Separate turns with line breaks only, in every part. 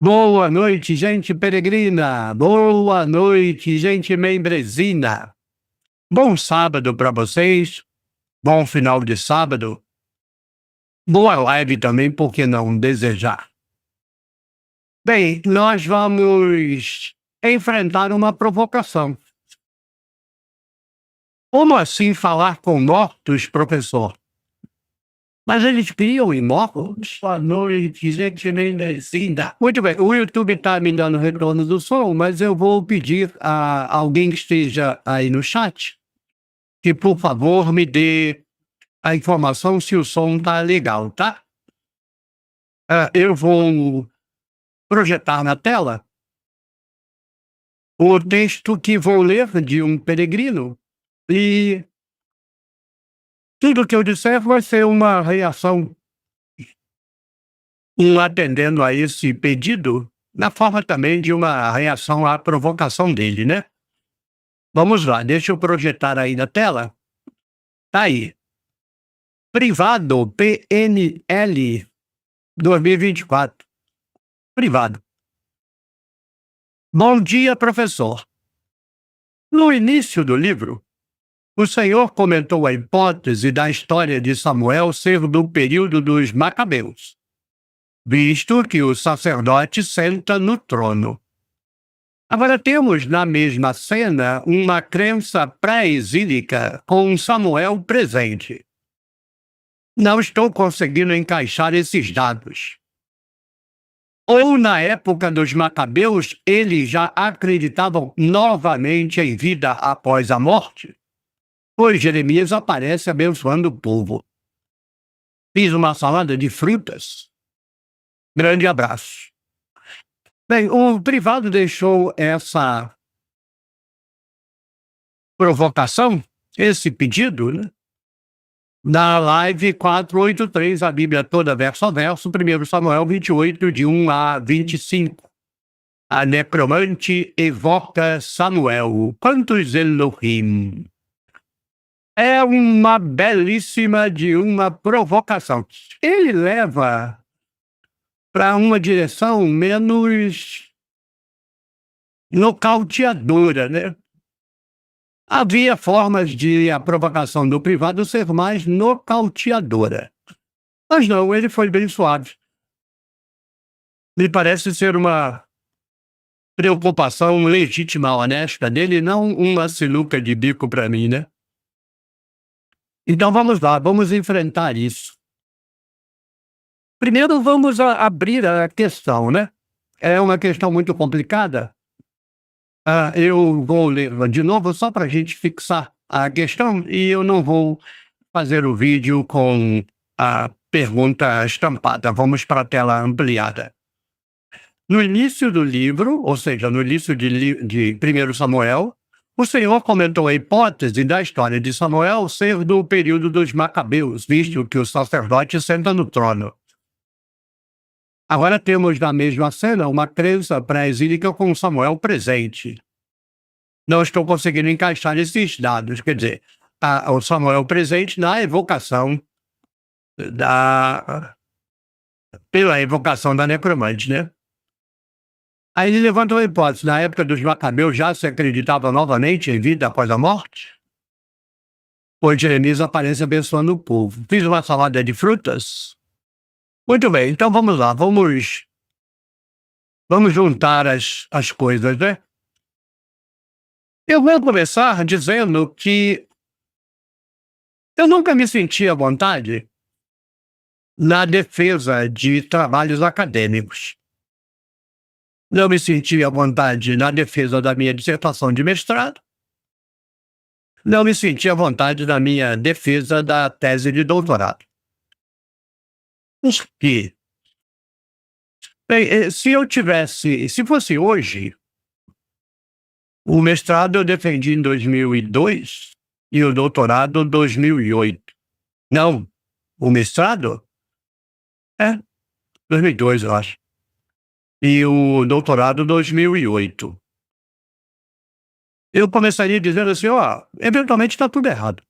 Boa noite, gente peregrina. Boa noite, gente membresina. Bom sábado para vocês. Bom final de sábado. Boa live também, por que não desejar? Bem, nós vamos enfrentar uma provocação. Como assim falar com mortos, professor? Mas eles criam imóveis? Boa noite, gente membresina. Muito bem, o YouTube está me dando retorno do som, mas eu vou pedir a alguém que esteja aí no chat que, por favor, me dê a informação se o som tá legal, tá? Eu vou projetar na tela o texto que vou ler de um peregrino e tudo que eu disser vai ser uma reação, atendendo a esse pedido, na forma também de uma reação à provocação dele, né? Vamos lá, deixa eu projetar aí na tela. Tá aí. Privado PNL 2024. Privado. Bom dia, professor. No início do livro, o senhor comentou a hipótese da história de Samuel ser do período dos Macabeus, visto que o sacerdote senta no trono. Agora temos na mesma cena uma crença pré-exílica com Samuel presente. Não estou conseguindo encaixar esses dados. Ou na época dos Macabeus, eles já acreditavam novamente em vida após a morte? Pois Jeremias aparece abençoando o povo. Fiz uma salada de frutas. Grande abraço. Bem, o privado deixou essa provocação, esse pedido, né? Na live 483, a Bíblia toda verso a verso, 1 Samuel 28, de 1 a 25. A necromante evoca Samuel. Quantos Elohim? É uma belíssima de uma provocação. Ele leva para uma direção menos nocauteadora, né? Havia formas de a provocação do privado ser mais nocauteadora. Mas não, ele foi bem suave. Me parece ser uma preocupação legítima, honesta dele, não uma sinuca de bico para mim, né? Então vamos lá, vamos enfrentar isso. Primeiro vamos abrir a questão, né? É uma questão muito complicada. Eu vou ler de novo só para a gente fixar a questão e eu não vou fazer o vídeo com a pergunta estampada. Vamos para a tela ampliada. No início do livro, ou seja, no início de 1 Samuel, o Senhor comentou a hipótese da história de Samuel ser do período dos Macabeus, visto que o sacerdote senta no trono. Agora temos na mesma cena uma crença pré-exílica com Samuel presente. Não estou conseguindo encaixar esses dados, quer dizer, o Samuel presente na evocação pela evocação da necromante, né? Aí ele levantou a hipótese, na época dos Macabeus já se acreditava novamente em vida após a morte? Pois Jeremias aparece abençoando o povo. Fiz uma salada de frutas? Muito bem, então vamos lá, vamos juntar as coisas, né? Eu vou começar dizendo que eu nunca me senti à vontade na defesa de trabalhos acadêmicos. Não me senti à vontade na defesa da minha dissertação de mestrado. Não me senti à vontade na minha defesa da tese de doutorado. Por quê? Bem, se fosse hoje, o mestrado eu defendi em 2002 e o doutorado em 2008. Não, o mestrado? 2002, eu acho. E o doutorado 2008. Eu começaria dizendo assim, eventualmente está tudo errado.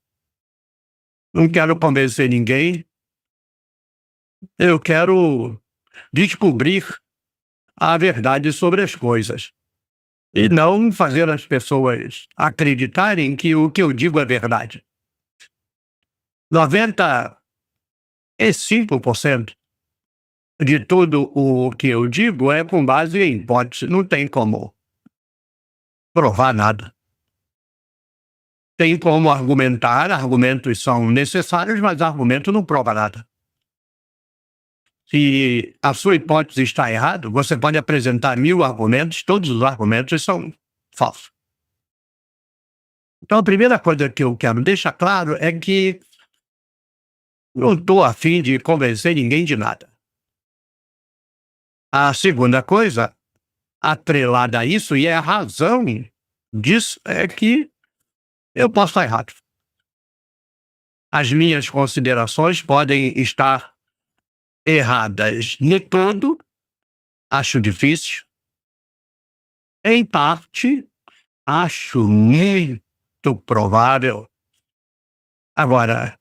Não quero convencer ninguém. Eu quero descobrir a verdade sobre as coisas. E não fazer as pessoas acreditarem que o que eu digo é verdade. 95% de tudo o que eu digo é com base em hipótese. Não tem como provar nada. Tem como argumentar, argumentos são necessários, mas argumento não prova nada. Se a sua hipótese está errada, você pode apresentar 1000 argumentos, todos os argumentos são falsos. Então, a primeira coisa que eu quero deixar claro é que não estou a fim de convencer ninguém de nada. A segunda coisa, atrelada a isso, e é a razão disso, é que eu posso estar errado. As minhas considerações podem estar erradas de todo, acho difícil. Em parte, acho muito provável. Agora,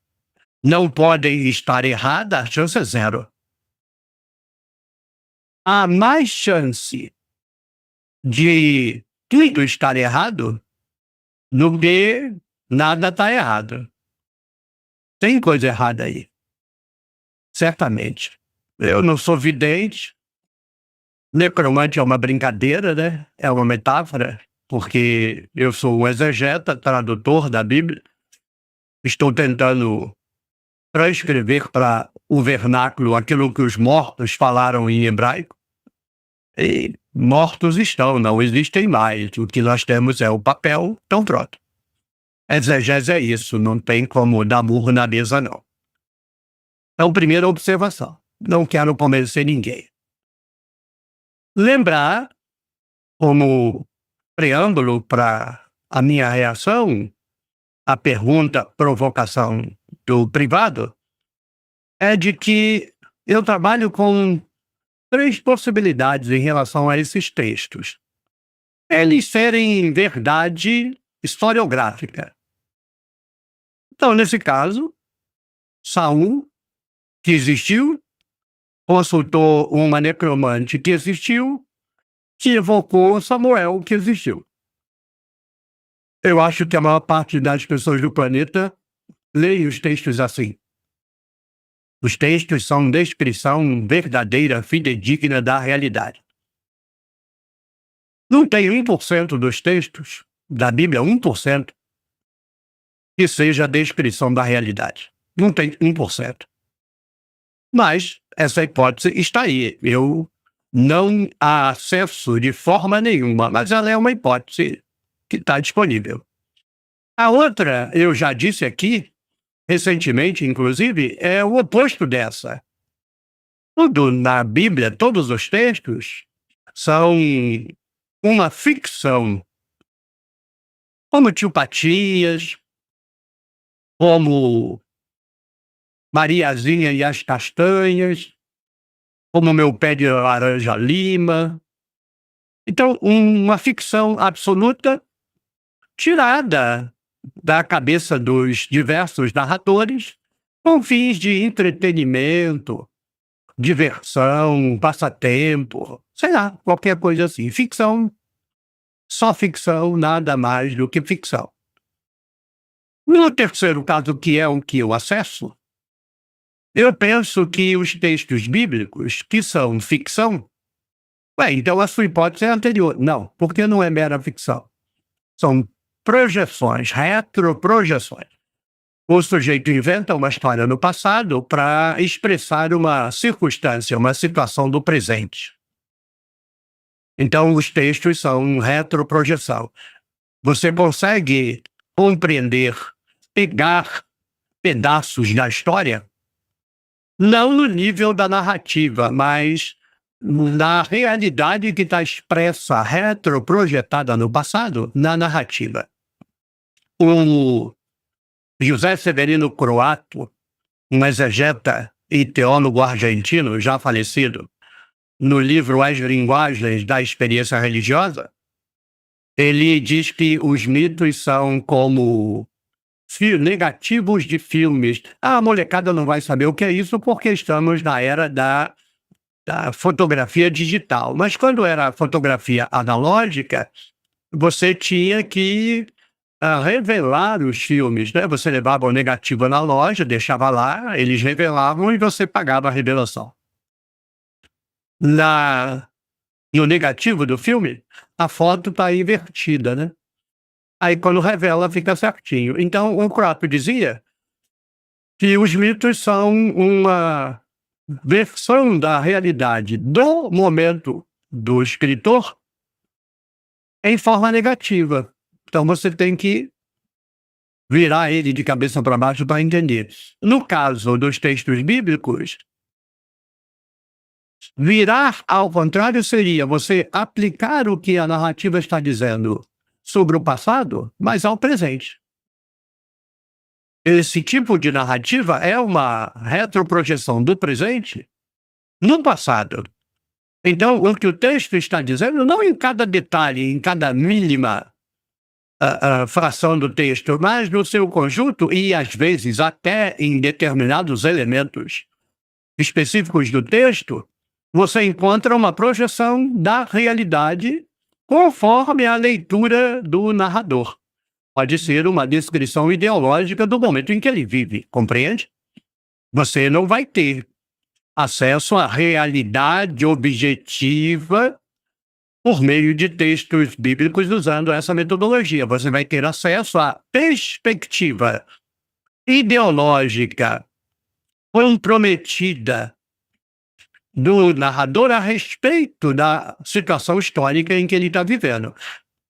não podem estar erradas, a chance é zero. Há mais chance de tudo estar errado do que nada está errado. Tem coisa errada aí. Certamente. Eu não sou vidente. Necromante é uma brincadeira, né? É uma metáfora, porque eu sou um exegeta, tradutor da Bíblia. Estou tentando transcrever para o vernáculo aquilo que os mortos falaram em hebraico. E mortos estão, não existem mais. O que nós temos é o papel, então pronto. Exegese é isso, não tem como dar murro na mesa, não. Então, primeira observação. Não quero convencer ninguém. Lembrar, como preâmbulo para a minha reação, a pergunta, provocação do privado, é de que eu trabalho com 3 possibilidades em relação a esses textos. Eles serem verdade historiográfica. Então, nesse caso, Saul, que existiu, consultou uma necromante que existiu, que evocou Samuel, que existiu. Eu acho que a maior parte das pessoas do planeta leem os textos assim. Os textos são descrição verdadeira, fidedigna da realidade. Não tem 1% dos textos da Bíblia, 1%, que seja a descrição da realidade. Não tem 1%. Mas essa hipótese está aí. Eu não a acesso de forma nenhuma, mas ela é uma hipótese que está disponível. A outra, eu já disse aqui, recentemente, inclusive, é o oposto dessa. Tudo na Bíblia, todos os textos, são uma ficção. Como Tio Patias, como Mariazinha e as Castanhas, como Meu Pé de Laranja Lima. Então, uma ficção absoluta tirada da cabeça dos diversos narradores com fins de entretenimento, diversão, passatempo, sei lá, qualquer coisa assim. Ficção, só ficção, nada mais do que ficção. No terceiro caso, que é o que eu acesso, eu penso que os textos bíblicos, que são ficção, então a sua hipótese é anterior. Não, porque não é mera ficção. São projeções, retroprojeções. O sujeito inventa uma história no passado para expressar uma circunstância, uma situação do presente. Então, os textos são retroprojeção. Você consegue compreender, pegar pedaços da história, não no nível da narrativa, mas na realidade que está expressa, retroprojetada no passado, na narrativa. O José Severino Croato, um exegeta e teólogo argentino já falecido, no livro As Linguagens da Experiência Religiosa, ele diz que os mitos são como negativos de filmes. A molecada não vai saber o que é isso porque estamos na era da da fotografia digital. Mas quando era fotografia analógica, você tinha que revelar os filmes, né? Você levava o negativo na loja, deixava lá, eles revelavam e você pagava a revelação. Na No negativo do filme, a foto está invertida, né? Aí quando revela fica certinho. Então o próprio dizia que os mitos são uma versão da realidade do momento do escritor em forma negativa. Então você tem que virar ele de cabeça para baixo para entender. No caso dos textos bíblicos, virar ao contrário seria você aplicar o que a narrativa está dizendo sobre o passado, mas ao presente. Esse tipo de narrativa é uma retroprojeção do presente no passado. Então, o que o texto está dizendo, não em cada detalhe, em cada mínima fração do texto, mas no seu conjunto e, às vezes, até em determinados elementos específicos do texto, você encontra uma projeção da realidade conforme a leitura do narrador. Pode ser uma descrição ideológica do momento em que ele vive, compreende? Você não vai ter acesso à realidade objetiva por meio de textos bíblicos usando essa metodologia. Você vai ter acesso à perspectiva ideológica comprometida do narrador a respeito da situação histórica em que ele está vivendo.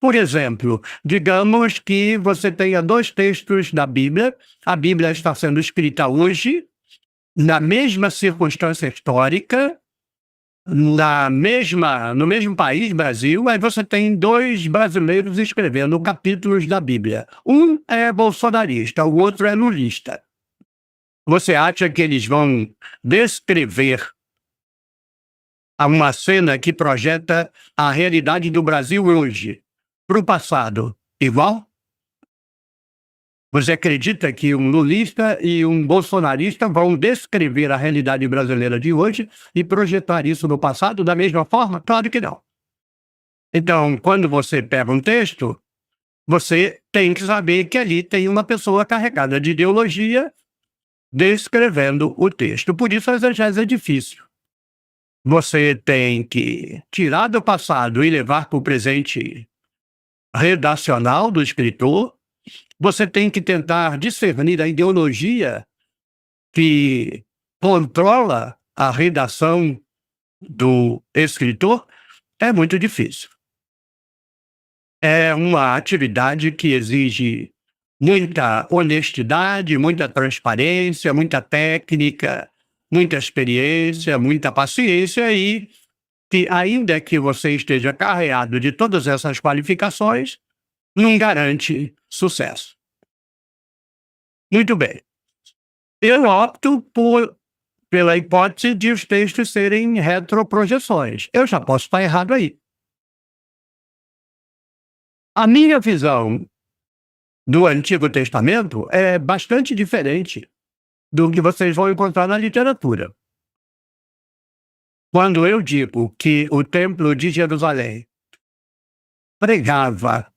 Por exemplo, digamos que você tenha 2 textos da Bíblia, a Bíblia está sendo escrita hoje, na mesma circunstância histórica, no mesmo país, Brasil, aí você tem 2 brasileiros escrevendo capítulos da Bíblia. Um é bolsonarista, o outro é lulista. Você acha que eles vão descrever uma cena que projeta a realidade do Brasil hoje para o passado igual? Você acredita que um lulista e um bolsonarista vão descrever a realidade brasileira de hoje e projetar isso no passado da mesma forma? Claro que não. Então, quando você pega um texto, você tem que saber que ali tem uma pessoa carregada de ideologia descrevendo o texto. Por isso a exegese é difícil. Você tem que tirar do passado e levar para o presente redacional do escritor. Você tem que tentar discernir a ideologia que controla a redação do escritor. É muito difícil. É uma atividade que exige muita honestidade, muita transparência, muita técnica, muita experiência, muita paciência e que, ainda que você esteja carreado de todas essas qualificações, não garante sucesso. Muito bem. Eu opto pela hipótese de os textos serem retroprojeções. Eu já posso estar errado aí. A minha visão do Antigo Testamento é bastante diferente do que vocês vão encontrar na literatura. Quando eu digo que o Templo de Jerusalém pregava,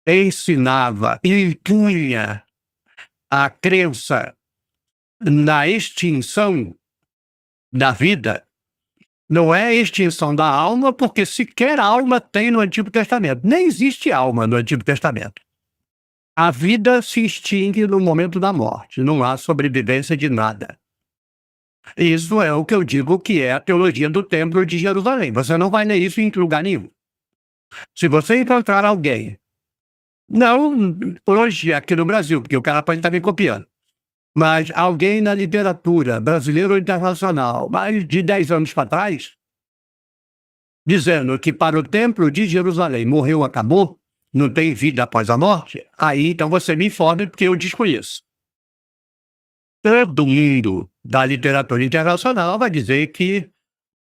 ensinava e impunha a crença na extinção da vida, não é extinção da alma, porque sequer alma tem no Antigo Testamento. Nem existe alma no Antigo Testamento. A vida se extingue no momento da morte, não há sobrevivência de nada. Isso é o que eu digo que é a teologia do Templo de Jerusalém. Você não vai ler isso em lugar nenhum. Se você encontrar alguém, não hoje aqui no Brasil, porque o cara pode estar me copiando, mas alguém na literatura brasileira ou internacional, mais de 10 anos para trás, dizendo que para o Templo de Jerusalém morreu, acabou, não tem vida após a morte, aí então você me informe porque eu desconheço. Todo mundo da literatura internacional vai dizer que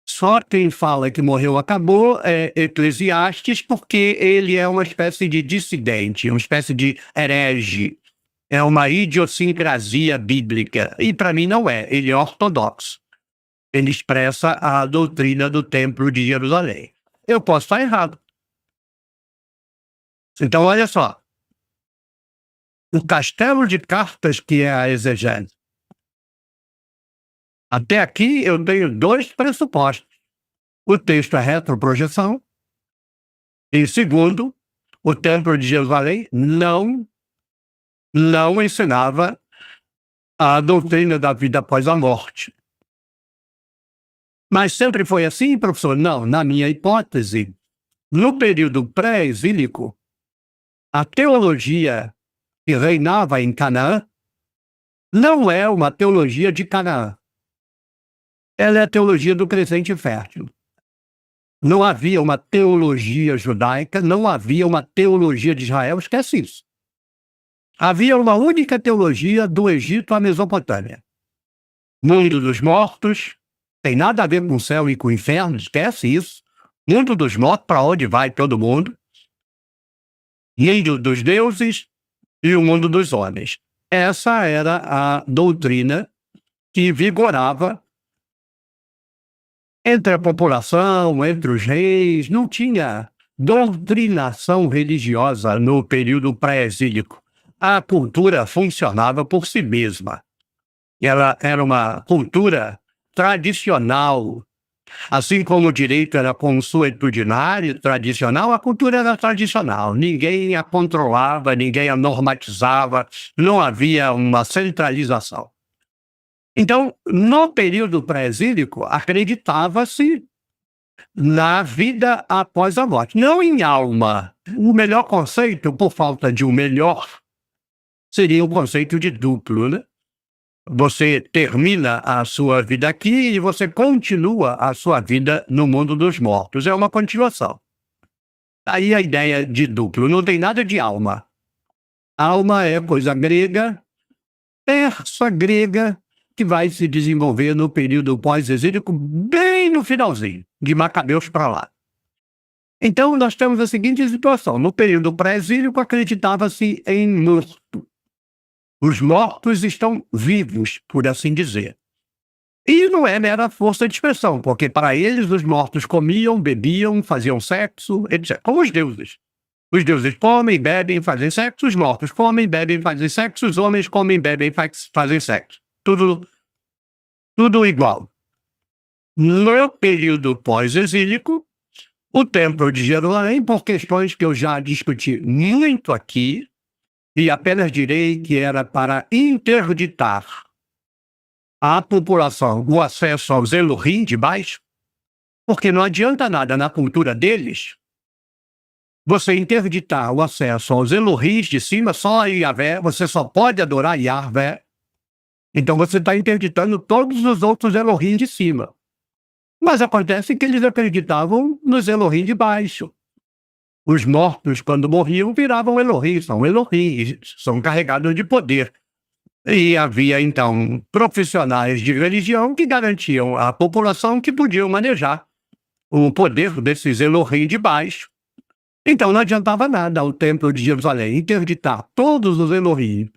só quem fala que morreu acabou é Eclesiastes, porque ele é uma espécie de dissidente, uma espécie de herege. É uma idiosincrasia bíblica. E para mim não é, ele é ortodoxo. Ele expressa a doutrina do Templo de Jerusalém. Eu posso estar errado. Então, olha só. O castelo de cartas que é a exegese. Até aqui eu tenho dois pressupostos. O texto é retroprojeção. E segundo, o Templo de Jerusalém não ensinava a doutrina da vida após a morte. Mas sempre foi assim, professor? Não, na minha hipótese, no período pré-exílico, a teologia que reinava em Canaã não é uma teologia de Canaã. Ela é a teologia do presente fértil. Não havia uma teologia judaica, não havia uma teologia de Israel, esquece isso. Havia uma única teologia do Egito à Mesopotâmia. Mundo dos mortos, tem nada a ver com o céu e com o inferno, esquece isso. Mundo dos mortos, para onde vai todo mundo. Mundo dos deuses e o mundo dos homens. Essa era a doutrina que vigorava entre a população, entre os reis. Não tinha doutrinação religiosa no período pré-exílico. A cultura funcionava por si mesma. Ela era uma cultura tradicional. Assim como o direito era consuetudinário, tradicional, a cultura era tradicional. Ninguém a controlava, ninguém a normatizava, não havia uma centralização. Então, no período pré-exílico, acreditava-se na vida após a morte, não em alma. O melhor conceito, por falta de um melhor, seria o conceito de duplo, né? Você termina a sua vida aqui e você continua a sua vida no mundo dos mortos. É uma continuação. Aí a ideia de duplo não tem nada de alma. Alma é coisa grega, persa grega, que vai se desenvolver no período pós-exílico, bem no finalzinho, de Macabeus para lá. Então, nós temos a seguinte situação. No período pré-exílico, acreditava-se em morto. Os mortos estão vivos, por assim dizer. E não é mera força de expressão, porque para eles os mortos comiam, bebiam, faziam sexo, etc. Como os deuses. Os deuses comem, bebem, fazem sexo, os mortos comem, bebem, fazem sexo, os homens comem, bebem, fazem sexo. Tudo igual. No período pós-exílico, o Templo de Jerusalém, por questões que eu já discuti muito aqui, e apenas direi que era para interditar à população o acesso aos Elohim de baixo, porque não adianta nada na cultura deles você interditar o acesso aos Elohim de cima, só a Yahvé, você só pode adorar Yahvé. Então você está interditando todos os outros Elohim de cima. Mas acontece que eles acreditavam nos Elohim de baixo. Os mortos, quando morriam, viravam Elohim, são carregados de poder. E havia, então, profissionais de religião que garantiam à população que podiam manejar o poder desses Elohim de baixo. Então não adiantava nada ao Templo de Jerusalém interditar todos os Elohim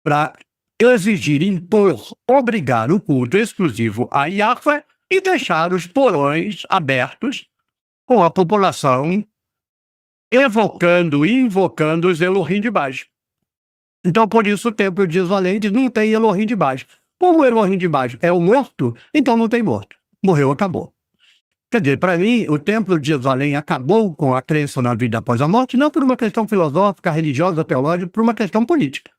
para exigir, impor, obrigar o culto exclusivo a Yahvé e deixar os porões abertos com a população evocando e invocando os Elohim de baixo. Então, por isso, o Templo de Jerusalém diz, não tem Elohim de baixo. Como o Elohim de baixo é o morto, então não tem morto. Morreu, acabou. Quer dizer, para mim, o Templo de Jerusalém acabou com a crença na vida após a morte, não por uma questão filosófica, religiosa, teológica, por uma questão política.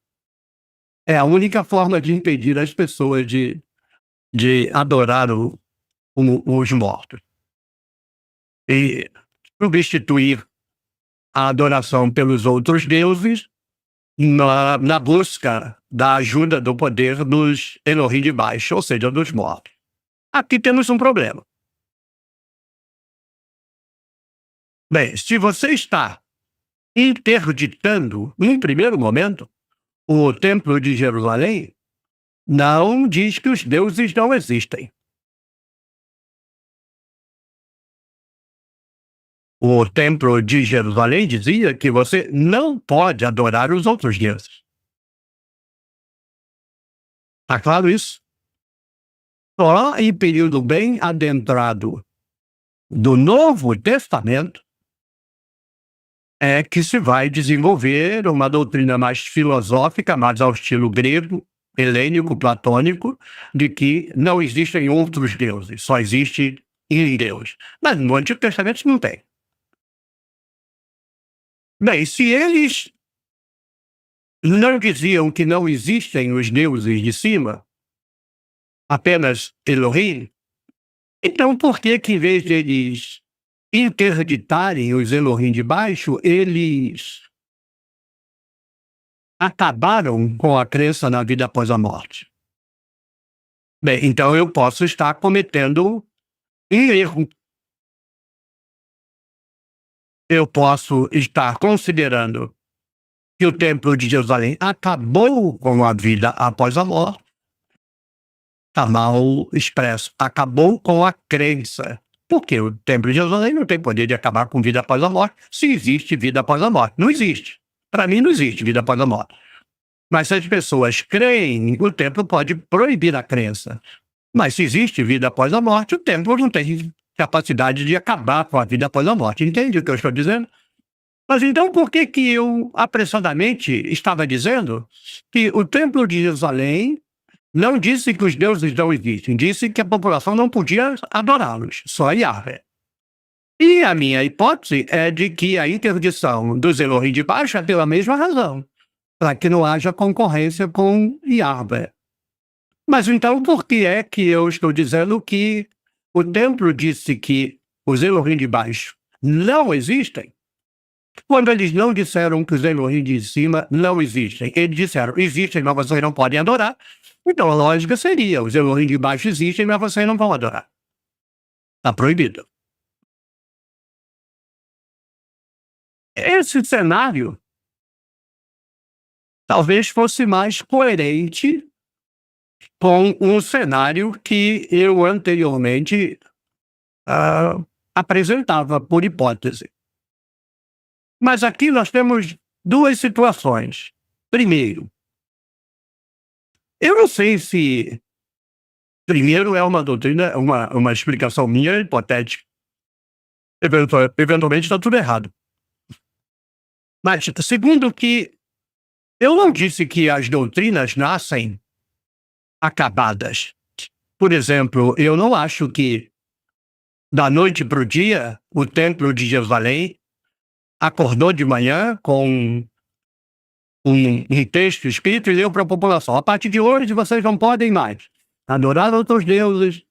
É a única forma de impedir as pessoas de adorar os mortos. E substituir a adoração pelos outros deuses na busca da ajuda do poder dos Elohim de baixo, ou seja, dos mortos. Aqui temos um problema. Bem, se você está interditando, em primeiro momento, o Templo de Jerusalém, não diz que os deuses não existem. O Templo de Jerusalém dizia que você não pode adorar os outros deuses. Está claro isso? Só em período bem adentrado do Novo Testamento é que se vai desenvolver uma doutrina mais filosófica, mais ao estilo grego, helênico, platônico, de que não existem outros deuses, só existe um Deus. Mas no Antigo Testamento isso não tem. Bem, se eles não diziam que não existem os deuses de cima, apenas Elohim, então por que que em vez de eles interditarem os Elohim de baixo, eles acabaram com a crença na vida após a morte? Bem, então eu posso estar cometendo um erro. Eu posso estar considerando que o Templo de Jerusalém acabou com a vida após a morte. Está mal expresso. Acabou com a crença. Porque o Templo de Jerusalém não tem poder de acabar com vida após a morte, se existe vida após a morte. Não existe. Para mim, não existe vida após a morte. Mas se as pessoas creem, o templo pode proibir a crença. Mas se existe vida após a morte, o templo não tem capacidade de acabar com a vida após a morte. Entende o que eu estou dizendo? Mas então por que que eu apressadamente estava dizendo que o templo de Jerusalém não disse que os deuses não existem, disse que a população não podia adorá-los, só Yahvé. E a minha hipótese é de que a interdição dos Elohim de baixo é pela mesma razão, para que não haja concorrência com Yahvé. Mas então por que é que eu estou dizendo que o templo disse que os Elohim de baixo não existem, quando eles não disseram que os Elohim de cima não existem? Eles disseram, existem, mas vocês não podem adorar. Então a lógica seria, os Elohim de baixo existem, mas vocês não vão adorar. Está proibido. Esse cenário talvez fosse mais coerente com um cenário que eu anteriormente apresentava por hipótese. Mas aqui nós temos duas situações. Primeiro, eu não sei se... Primeiro é uma doutrina, uma explicação minha hipotética. Eventualmente está tudo errado. Mas segundo que eu não disse que as doutrinas nascem acabadas. Por exemplo, eu não acho que da noite para o dia o Templo de Jerusalém acordou de manhã com um texto escrito e deu para a população: a partir de hoje vocês não podem mais adorar outros deuses,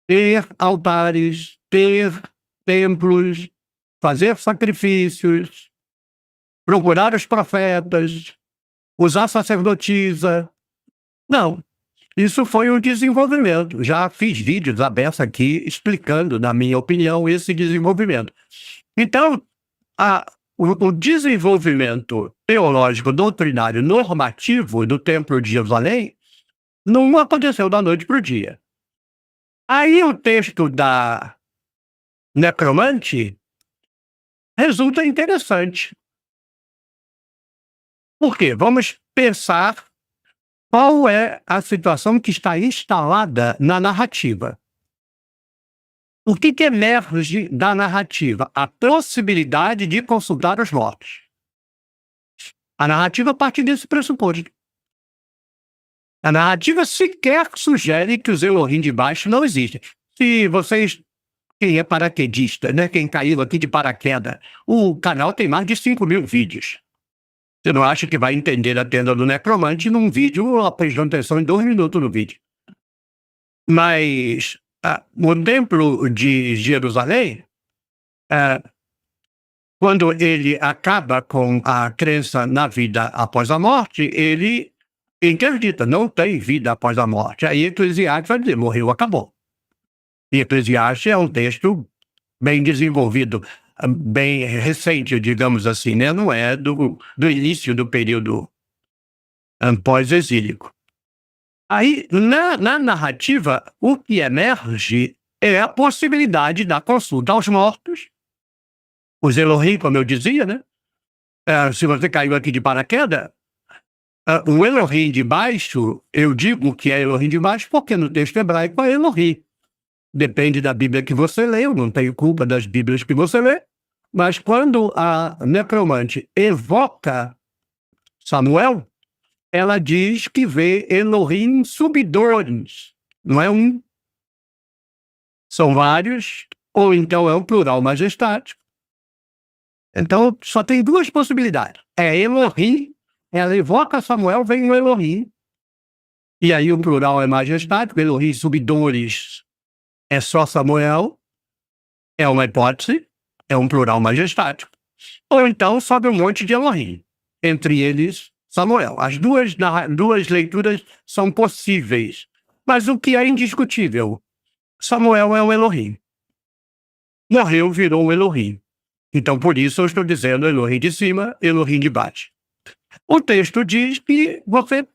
ter altares, ter templos, fazer sacrifícios, procurar os profetas, usar sacerdotisa. Não. Isso foi um desenvolvimento. Já fiz vídeos abertos aqui explicando, na minha opinião, esse desenvolvimento. Então, o desenvolvimento teológico, doutrinário, normativo do Templo de Jerusalém não aconteceu da noite para o dia. Aí o texto da necromante resulta interessante. Por quê? Vamos pensar qual é a situação que está instalada na narrativa. O que emerge da narrativa? A possibilidade de consultar os mortos. A narrativa parte desse pressuposto. A narrativa sequer sugere que os Elohim de baixo não existem. Se vocês... Quem é paraquedista, né? Quem caiu aqui de paraquedas, o canal tem mais de 5.000 vídeos. Você não acha que vai entender a tenda do necromante num vídeo, prestando atenção em 2 minutos no vídeo. Mas o Templo de Jerusalém, quando ele acaba com a crença na vida após a morte, ele interdita, não tem vida após a morte. Aí Eclesiastes vai dizer, morreu, acabou. E Eclesiastes é um texto bem desenvolvido, bem recente, digamos assim, né? Não é do início do período pós-exílico. Aí, na narrativa, o que emerge é a possibilidade da consulta aos mortos. Os Elohim, como eu dizia, né? Se você caiu aqui de paraquedas, O Elohim de baixo, eu digo que é Elohim de baixo porque no texto hebraico é Elohim. Depende da Bíblia que você lê, eu não tenho culpa das Bíblias que você lê, mas quando a necromante evoca Samuel, ela diz que vê Elohim subdores. Não é um, são vários, ou então é um plural majestático. Então, só tem duas possibilidades. É Elohim, ela evoca Samuel, vem o Elohim, e aí o plural é majestático, Elohim subdores é só Samuel, é uma hipótese, é um plural majestático. Ou então sobe um monte de Elohim, entre eles Samuel. As duas leituras são possíveis, mas o que é indiscutível, Samuel é um Elohim. Morreu, virou um Elohim. Então, por isso, eu estou dizendo Elohim de cima, Elohim de baixo. O texto diz que você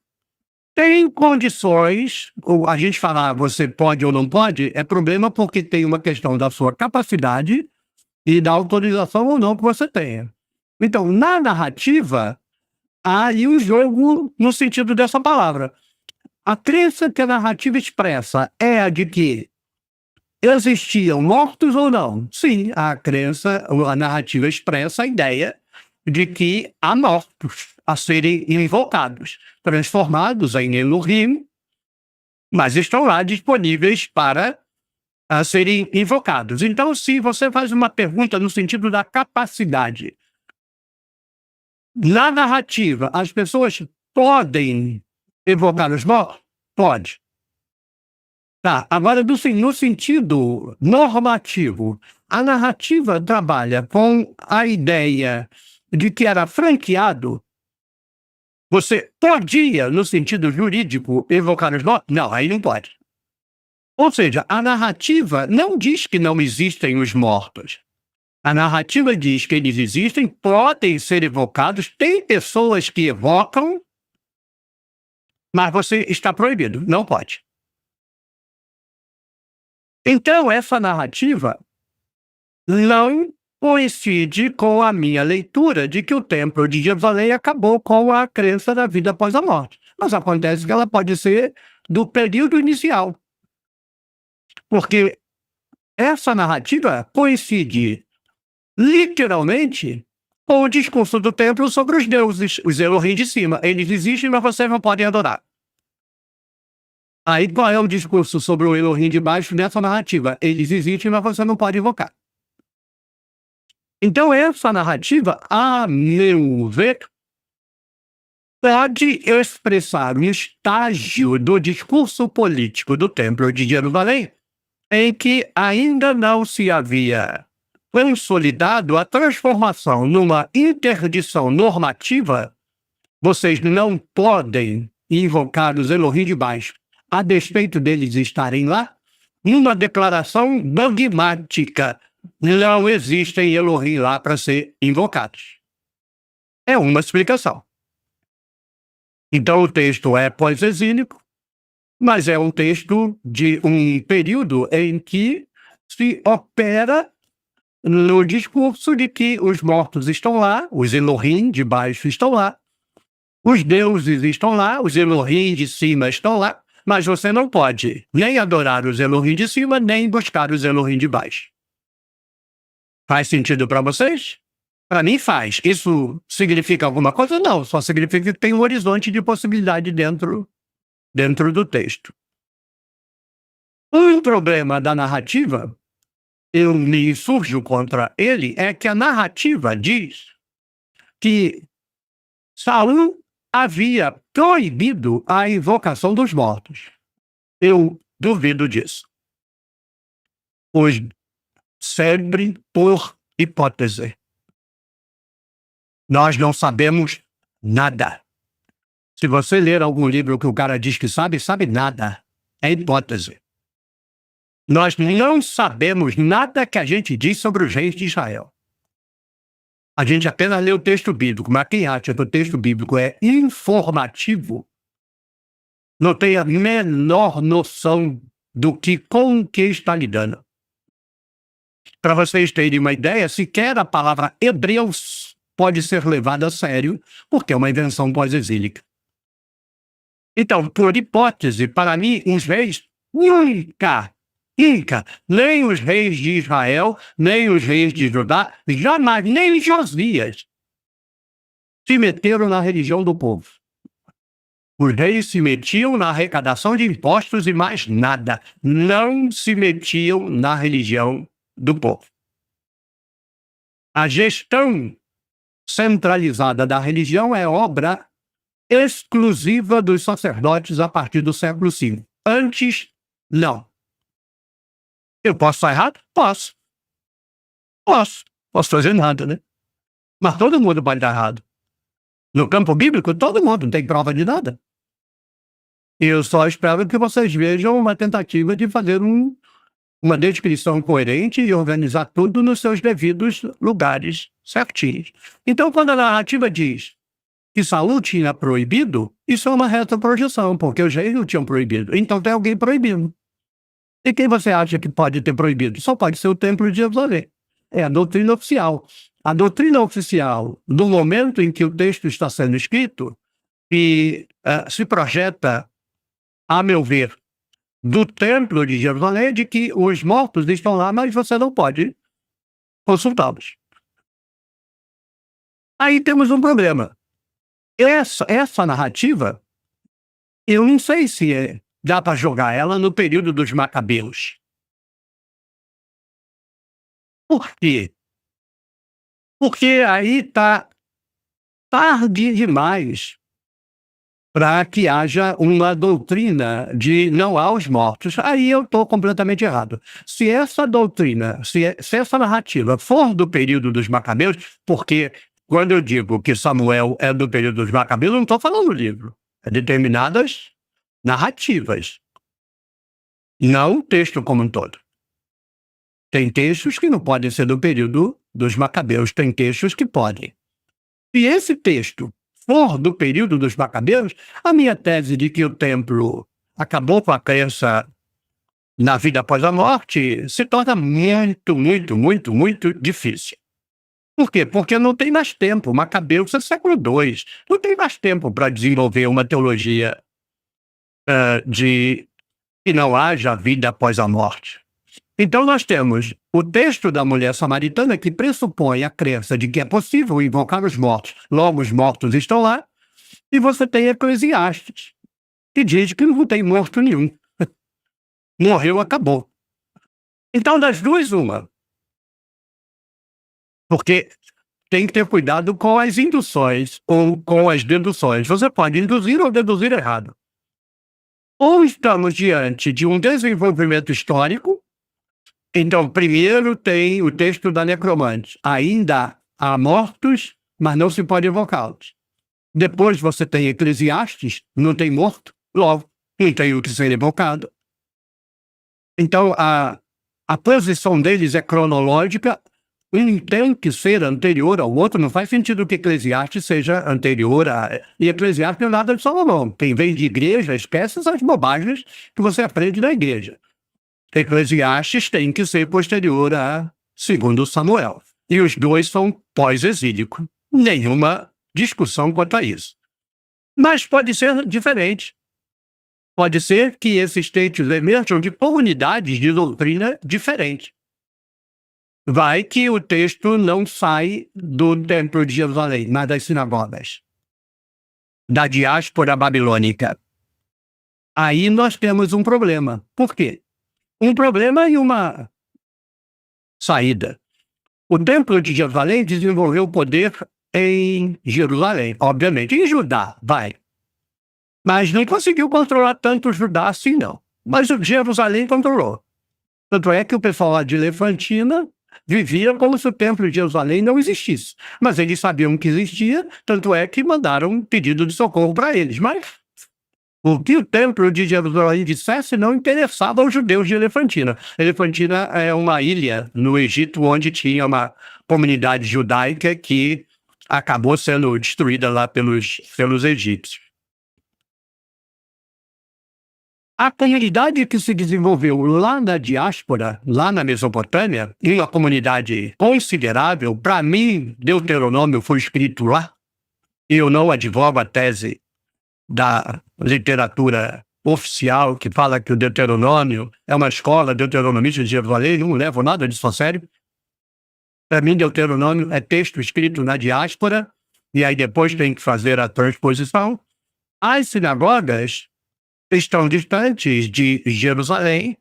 tem condições, a gente falar você pode ou não pode, é problema porque tem uma questão da sua capacidade e da autorização ou não que você tenha. Então, na narrativa, há aí um jogo no sentido dessa palavra. A crença que a narrativa expressa é a de que existiam mortos ou não? Sim, a narrativa expressa a ideia de que há mortos a serem invocados, transformados em Elohim, mas estão lá disponíveis para serem invocados. Então, se você faz uma pergunta no sentido da capacidade, na narrativa, as pessoas podem evocar os mortos? Pode. Tá, agora no sentido normativo, a narrativa trabalha com a ideia de que era franqueado. Você podia, no sentido jurídico, evocar os mortos? Não, aí não pode. Ou seja, a narrativa não diz que não existem os mortos. A narrativa diz que eles existem, podem ser evocados, tem pessoas que evocam, mas você está proibido, não pode. Então, essa narrativa não coincide com a minha leitura de que o Templo de Jerusalém acabou com a crença da vida após a morte. Mas acontece que ela pode ser do período inicial. Porque essa narrativa coincide literalmente com o discurso do templo sobre os deuses, os Elohim de cima. Eles existem, mas vocês não podem adorar. Aí qual é o discurso sobre o Elohim de baixo nessa narrativa? Eles existem, mas você não pode invocar. Então essa narrativa, a meu ver, pode expressar um estágio do discurso político do Templo de Jerusalém em que ainda não se havia consolidado a transformação numa interdição normativa. Vocês não podem invocar os Elohim de baixo, a despeito deles estarem lá, numa declaração dogmática. Não existem Elohim lá para ser invocados. É uma explicação. Então o texto é pós-exílico, mas é um texto de um período em que se opera no discurso de que os mortos estão lá, os Elohim de baixo estão lá, os deuses estão lá, os Elohim de cima estão lá, mas você não pode nem adorar os Elohim de cima, nem buscar os Elohim de baixo. Faz sentido para vocês? Para mim faz. Isso significa alguma coisa? Não, só significa que tem um horizonte de possibilidade dentro do texto. Um problema da narrativa, eu me insurjo contra ele, é que a narrativa diz que Saul havia proibido a invocação dos mortos. Eu duvido disso. Pois sempre por hipótese. Nós não sabemos nada. Se você ler algum livro que o cara diz que sabe nada. É hipótese. Nós não sabemos nada que a gente diz sobre os reis de Israel. A gente apenas lê o texto bíblico, mas quem acha que o texto bíblico é informativo não tem a menor noção com que está lidando. Para vocês terem uma ideia, sequer a palavra hebreus pode ser levada a sério, porque é uma invenção pós-exílica. Então, por hipótese, para mim, os reis nunca, nem os reis de Israel, nem os reis de Judá, jamais, nem Josias, se meteram na religião do povo. Os reis se metiam na arrecadação de impostos e mais nada. Não se metiam na religião do povo. A gestão centralizada da religião é obra exclusiva dos sacerdotes a partir do século V. Antes, não. Eu posso estar errado? Posso. Posso fazer nada, né? Mas todo mundo pode estar errado. No campo bíblico, todo mundo não tem prova de nada. Eu só espero que vocês vejam uma tentativa de fazer uma descrição coerente e organizar tudo nos seus devidos lugares certinhos. Então, quando a narrativa diz que Saul tinha proibido, isso é uma reta projeção, porque os reis não tinham proibido. Então tem alguém proibindo. E quem você acha que pode ter proibido? Só pode ser o Templo de Jerusalém. É a doutrina oficial. A doutrina oficial, no momento em que o texto está sendo escrito, e se projeta, a meu ver, do Templo de Jerusalém, é de que os mortos estão lá, mas você não pode consultá-los. Aí temos um problema. Essa narrativa, eu não sei se dá para jogar ela no período dos Macabeus. Por quê? Porque aí está tarde demais para que haja uma doutrina de não há os mortos. Aí eu estou completamente errado. Se essa doutrina, se essa narrativa for do período dos Macabeus, porque quando eu digo que Samuel é do período dos Macabeus, eu não estou falando do livro. É determinadas narrativas. Não o texto como um todo. Tem textos que não podem ser do período dos Macabeus, tem textos que podem. Se esse texto for do período dos Macabeus, a minha tese de que o templo acabou com a crença na vida após a morte se torna muito difícil. Por quê? Porque não tem mais tempo. Macabeus é século II. Não tem mais tempo para desenvolver uma teologia de que não haja vida após a morte. Então nós temos o texto da mulher samaritana que pressupõe a crença de que é possível invocar os mortos, logo os mortos estão lá, e você tem Eclesiastes, que diz que não tem morto nenhum. Morreu, acabou. Então das duas, uma. Porque tem que ter cuidado com as induções ou com as deduções. Você pode induzir ou deduzir errado. Ou estamos diante de um desenvolvimento histórico. Então, primeiro tem o texto da necromante. Ainda há mortos, mas não se pode evocá-los. Depois você tem Eclesiastes, não tem morto, logo, não tem o que ser evocado. Então, a posição deles é cronológica, um tem que ser anterior ao outro, não faz sentido que Eclesiastes seja anterior a... E Eclesiastes não é nada de Salomão. Quem vem de igreja, esquece essas bobagens que você aprende na igreja. Eclesiastes tem que ser posterior a 2 Samuel. E os dois são pós-exílico. Nenhuma discussão quanto a isso. Mas pode ser diferente. Pode ser que esses textos emerjam de comunidades de doutrina diferente. Vai que o texto não sai do Templo de Jerusalém, mas das sinagogas, da diáspora babilônica. Aí nós temos um problema. Por quê? Um problema e uma saída. O Templo de Jerusalém desenvolveu poder em Jerusalém, obviamente. Em Judá, vai. Mas não conseguiu controlar tanto Judá assim, não. Mas o Jerusalém controlou. Tanto é que o pessoal lá de Elefantina vivia como se o Templo de Jerusalém não existisse. Mas eles sabiam que existia, tanto é que mandaram um pedido de socorro para eles. Mas o que o Templo de Jerusalém dissesse não interessava aos judeus de Elefantina. Elefantina é uma ilha no Egito onde tinha uma comunidade judaica que acabou sendo destruída lá pelos egípcios. A comunidade que se desenvolveu lá na diáspora, lá na Mesopotâmia, em uma comunidade considerável, para mim, Deuteronômio foi escrito lá. Eu não advogo a tese da literatura oficial que fala que o Deuteronômio é uma escola deuteronomista de Jerusalém, não levo nada disso a sério. Para mim, Deuteronômio é texto escrito na diáspora, e aí depois tem que fazer a transposição. As sinagogas estão distantes de Jerusalém,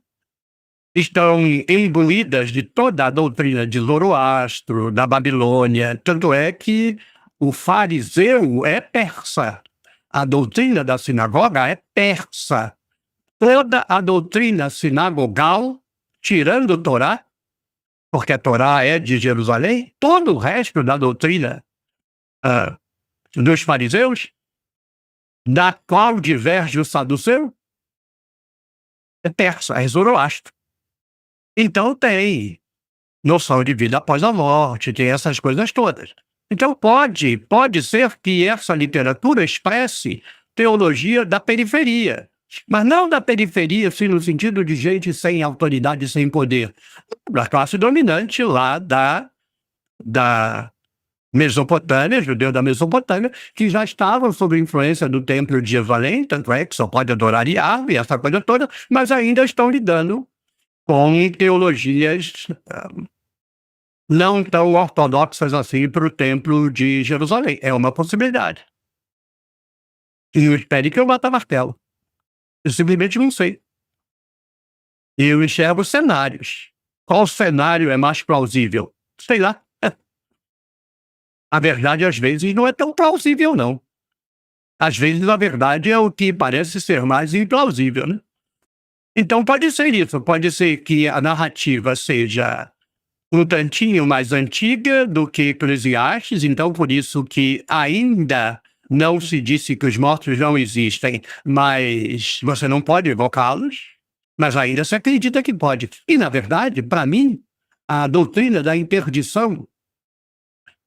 estão imbuídas de toda a doutrina de Zoroastro, da Babilônia, tanto é que o fariseu é persa. A doutrina da sinagoga é persa. Toda a doutrina sinagogal, tirando o Torá, porque a Torá é de Jerusalém, todo o resto da doutrina dos fariseus, da qual diverge o saduceu, é persa, é Zoroastro. Então tem noção de vida após a morte, tem essas coisas todas. Então pode ser que essa literatura expresse teologia da periferia, mas não da periferia, assim, no sentido de gente sem autoridade, sem poder, da classe dominante lá da Mesopotâmia, judeu da Mesopotâmia, que já estavam sob influência do templo de Jerusalém, tanto é que só pode adorar Yahvé e essa coisa toda, mas ainda estão lidando com teologias não tão ortodoxas assim para o templo de Jerusalém. É uma possibilidade. E eu espero que eu bata martelo. Eu simplesmente não sei. Eu enxergo cenários. Qual cenário é mais plausível? Sei lá. A verdade, às vezes, não é tão plausível, não. Às vezes, a verdade é o que parece ser mais implausível, né? Então, pode ser isso. Pode ser que a narrativa seja um tantinho mais antiga do que Eclesiastes, então por isso que ainda não se disse que os mortos não existem, mas você não pode evocá-los, mas ainda se acredita que pode. E, na verdade, para mim, a doutrina da interdição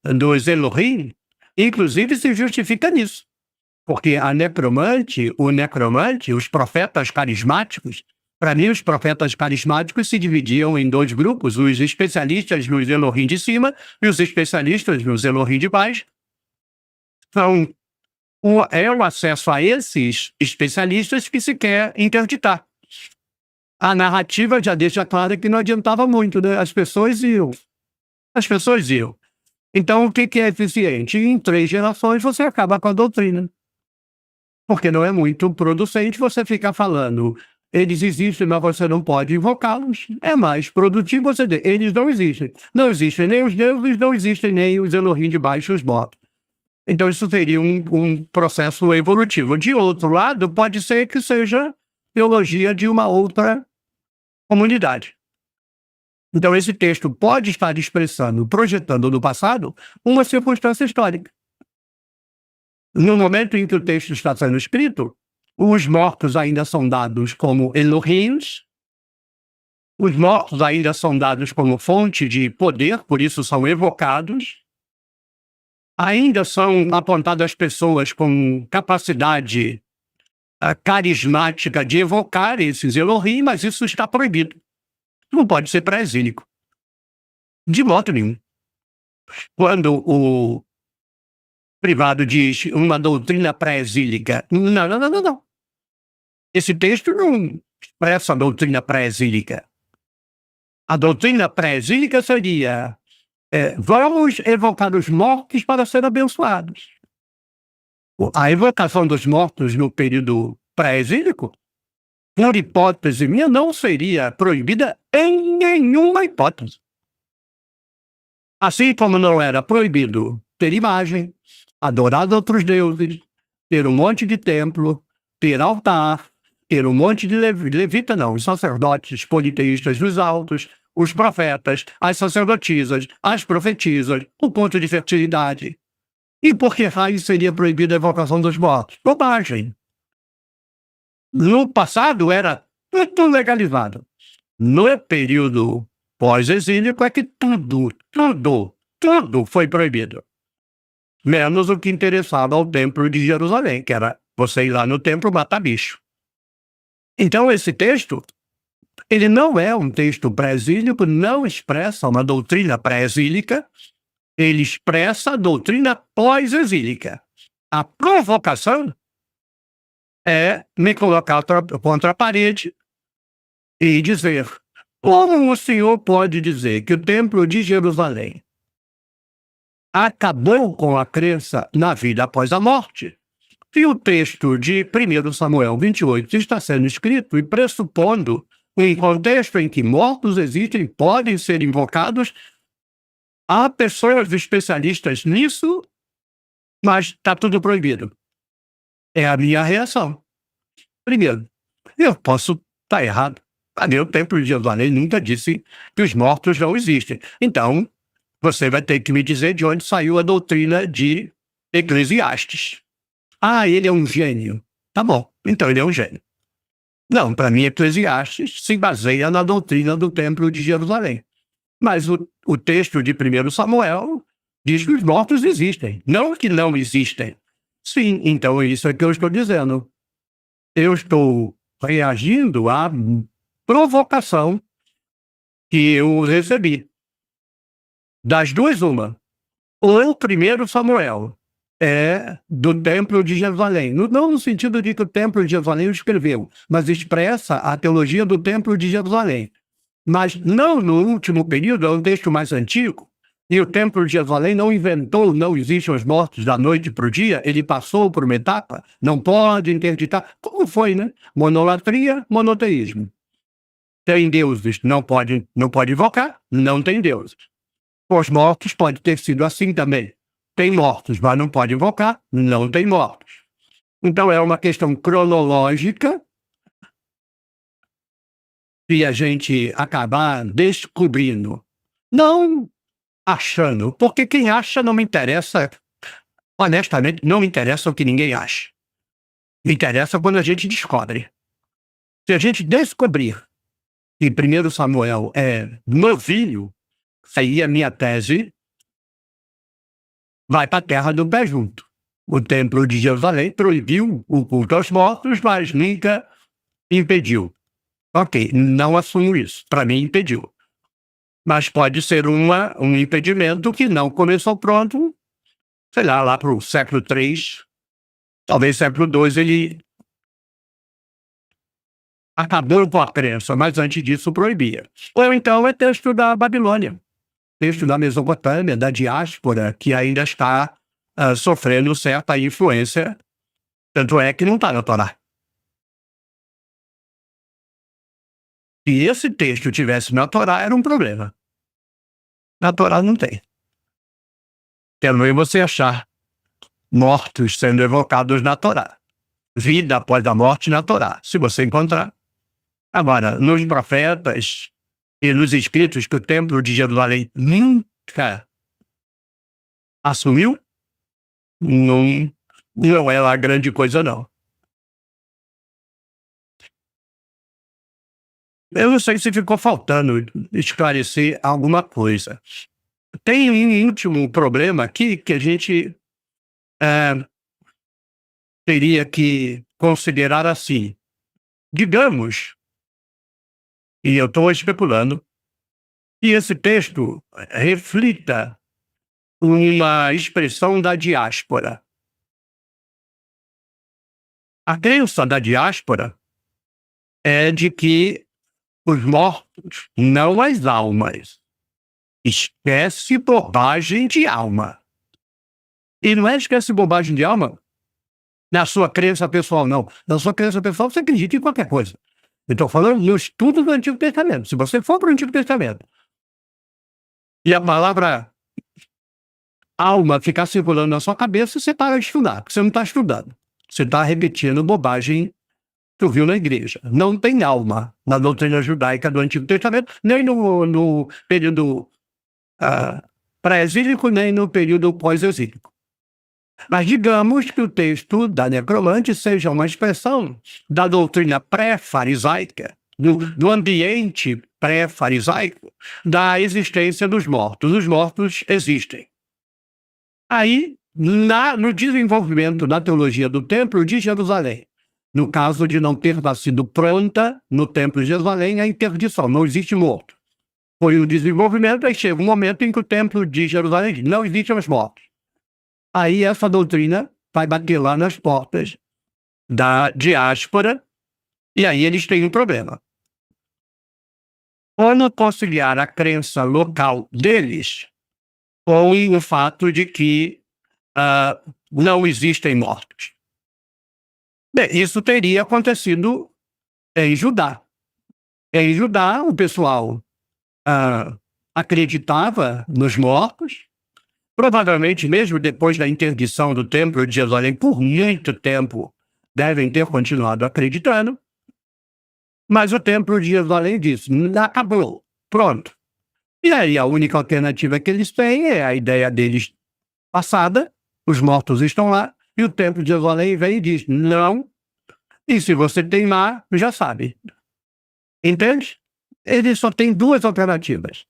dos Elohim, inclusive, se justifica nisso. Porque o necromante, os profetas carismáticos, para mim, os profetas carismáticos se dividiam em dois grupos, os especialistas nos Elohim de cima e os especialistas nos Elohim de baixo. Então, é o acesso a esses especialistas que se quer interditar. A narrativa já deixa claro que não adiantava muito, né? As pessoas iam. Então, o que é eficiente? Em 3 gerações você acaba com a doutrina. Porque não é muito producente você ficar falando, eles existem, mas você não pode invocá-los. É mais produtivo você dizer, eles não existem. Não existem nem os deuses, não existem nem os Elohim de baixo, os mortos. Então isso seria um processo evolutivo. De outro lado, pode ser que seja teologia de uma outra comunidade. Então esse texto pode estar expressando, projetando no passado, uma circunstância histórica. No momento em que o texto está sendo escrito, os mortos ainda são dados como Elohims, os mortos ainda são dados como fonte de poder, por isso são evocados, ainda são apontadas pessoas com capacidade carismática de evocar esses Elohim, mas isso está proibido. Não pode ser pré-exílico. De modo nenhum. Quando o privado diz uma doutrina pré-exílica, não. Esse texto não expressa a doutrina pré-exílica. A doutrina pré-exílica seria vamos evocar os mortos para serem abençoados. A evocação dos mortos no período pré-exílico, por hipótese minha, não seria proibida em nenhuma hipótese. Assim como não era proibido ter imagem, adorar outros deuses, ter um monte de templo, ter altar, ter um monte de os sacerdotes politeístas dos altos, os profetas, as sacerdotisas, as profetisas, o ponto de fertilidade. E por que raio seria proibida a evocação dos mortos? Bobagem. No passado era tudo legalizado. No período pós-exílico é que tudo foi proibido. Menos o que interessava ao templo de Jerusalém, que era você ir lá no templo matar bicho. Então esse texto, ele não é um texto pré-exílico, não expressa uma doutrina pré-exílica, ele expressa a doutrina pós-exílica. A provocação é me colocar contra a parede e dizer: como o senhor pode dizer que o Templo de Jerusalém acabou com a crença na vida após a morte, se o texto de 1 Samuel 28 está sendo escrito e pressupondo um contexto em que mortos existem, podem ser invocados, há pessoas especialistas nisso, mas está tudo proibido. É a minha reação. Primeiro, eu posso estar errado. O Templo de Jerusalém nunca disse que os mortos não existem. Então, você vai ter que me dizer de onde saiu a doutrina de Eclesiastes. Ah, ele é um gênio. Tá bom, então ele é um gênio. Não, para mim, Eclesiastes se baseia na doutrina do Templo de Jerusalém. Mas o texto de 1 Samuel diz que os mortos existem, não que não existem. Sim, então isso é que eu estou dizendo. Eu estou reagindo à provocação que eu recebi. Das duas, uma. Ou 1 Samuel é do Templo de Jerusalém. Não no sentido de que o Templo de Jerusalém o escreveu, mas expressa a teologia do Templo de Jerusalém. Mas não no último período, é um texto mais antigo, e o Templo de Jerusalém não inventou, não existem os mortos da noite para o dia, ele passou por uma etapa, não pode interditar. Como foi, né? Monolatria, monoteísmo. Tem deuses, não pode invocar, não tem deuses. Os mortos pode ter sido assim também. Tem mortos, mas não pode invocar, não tem mortos. Então é uma questão cronológica se a gente acabar descobrindo, não achando, porque quem acha não me interessa, honestamente, não me interessa o que ninguém acha. Me interessa quando a gente descobre. Se a gente descobrir que 1 Samuel é novilho, aí a minha tese vai para a terra do pé junto. O Templo de Jerusalém proibiu o culto aos mortos, mas nunca impediu. Ok, não assumo isso. Para mim, impediu. Mas pode ser um impedimento que não começou pronto, sei lá para o século III, talvez século II, ele acabou com a crença, mas antes disso proibia. Ou então é texto da Babilônia, texto da Mesopotâmia, da diáspora, que ainda está sofrendo certa influência, tanto é que não está na Torá. Se esse texto tivesse na Torá, era um problema. Na Torá não tem. Quero ver você achar mortos sendo evocados na Torá. Vida após a morte na Torá, se você encontrar. Agora, nos profetas e nos escritos que o Templo de Jerusalém nunca assumiu, não é uma grande coisa, não. Eu não sei se ficou faltando esclarecer alguma coisa. Tem um último problema aqui que a gente teria que considerar assim. Digamos, e eu estou especulando, que esse texto reflita uma expressão da diáspora. A crença da diáspora é de que os mortos, não as almas. Esquece bobagem de alma. E não é esquece bobagem de alma na sua crença pessoal, não. Na sua crença pessoal, você acredita em qualquer coisa. Eu estou falando no estudo do Antigo Testamento. Se você for para o Antigo Testamento e a palavra alma ficar circulando na sua cabeça, você para de estudar, porque você não está estudando. Você está repetindo bobagem que viu na igreja. Não tem alma na doutrina judaica do Antigo Testamento, nem no período pré-exílico, nem no período pós-exílico. Mas digamos que o texto da Necromante seja uma expressão da doutrina pré-farisaica, do ambiente pré-farisaico, da existência dos mortos. Os mortos existem. Aí, no desenvolvimento da teologia do Templo de Jerusalém, no caso de não ter nascido pronta no Templo de Jerusalém, a interdição, não existe morto. Foi o desenvolvimento, aí chega um momento em que o Templo de Jerusalém diz, não existem os mortos. Aí essa doutrina vai bater lá nas portas da diáspora, e aí eles têm um problema. Como conciliar a crença local deles com o fato de que não existem mortos? Bem, isso teria acontecido em Judá. Em Judá, o pessoal acreditava nos mortos, provavelmente mesmo depois da interdição do Templo de Jerusalém, por muito tempo, devem ter continuado acreditando, mas o Templo de Jerusalém disse, acabou, pronto. E aí a única alternativa que eles têm é a ideia deles passada, os mortos estão lá, e o Templo de Jerusalém vem e diz, não, e se você teimar, já sabe. Entende? Ele só tem duas alternativas.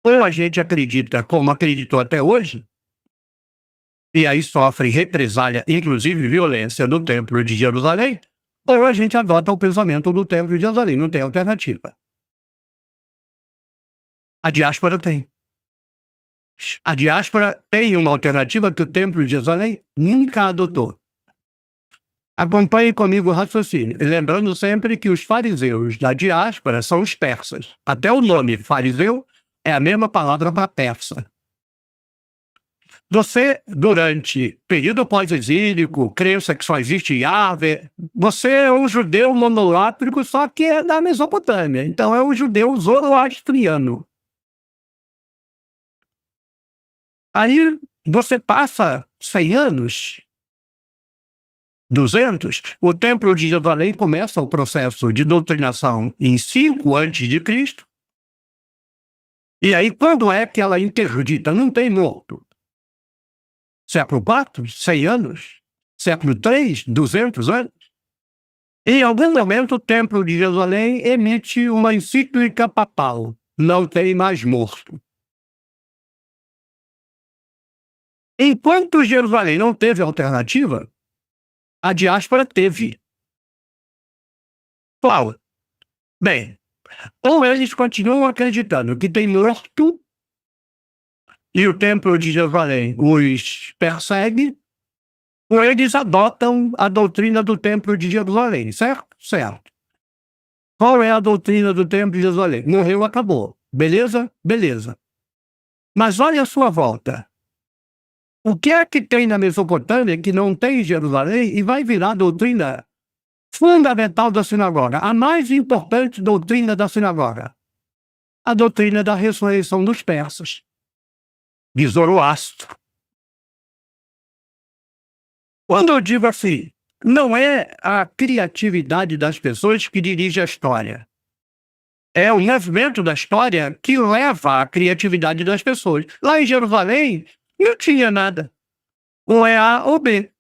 Ou a gente acredita como acreditou até hoje, e aí sofre represália, inclusive violência, no Templo de Jerusalém, ou a gente adota o pensamento do Templo de Jerusalém, não tem alternativa. A diáspora tem. A diáspora tem uma alternativa que o Templo de Jerusalém nunca adotou. Acompanhe comigo o raciocínio, lembrando sempre que os fariseus da diáspora são os persas. Até o nome fariseu é a mesma palavra para persa. Você, durante período pós-exílico, crença que só existe Yahvé, você é um judeu monolátrico, só que é da Mesopotâmia. Então é um judeu zoroastriano. Aí você passa 100 anos, 200, o Templo de Jerusalém começa o processo de doutrinação em 5 a.C. E aí, quando é que ela interdita? Não tem morto. Século IV, 100 anos. Século III, 200 anos. Em algum momento, o Templo de Jerusalém emite uma encíclica papal. Não tem mais morto. Enquanto Jerusalém não teve alternativa, a diáspora teve. Qual? Bem, ou eles continuam acreditando que tem morto e o Templo de Jerusalém os persegue, ou eles adotam a doutrina do Templo de Jerusalém, certo? Certo. Qual é a doutrina do Templo de Jerusalém? Morreu, acabou. Beleza? Beleza. Mas olha a sua volta. O que é que tem na Mesopotâmia que não tem em Jerusalém e vai virar a doutrina fundamental da sinagoga, a mais importante doutrina da sinagoga? A doutrina da ressurreição dos persas, de Zoroastro. Quando eu digo assim, não é a criatividade das pessoas que dirige a história. É o movimento da história que leva à criatividade das pessoas. Lá em Jerusalém, não tinha nada. Ou é A ou B.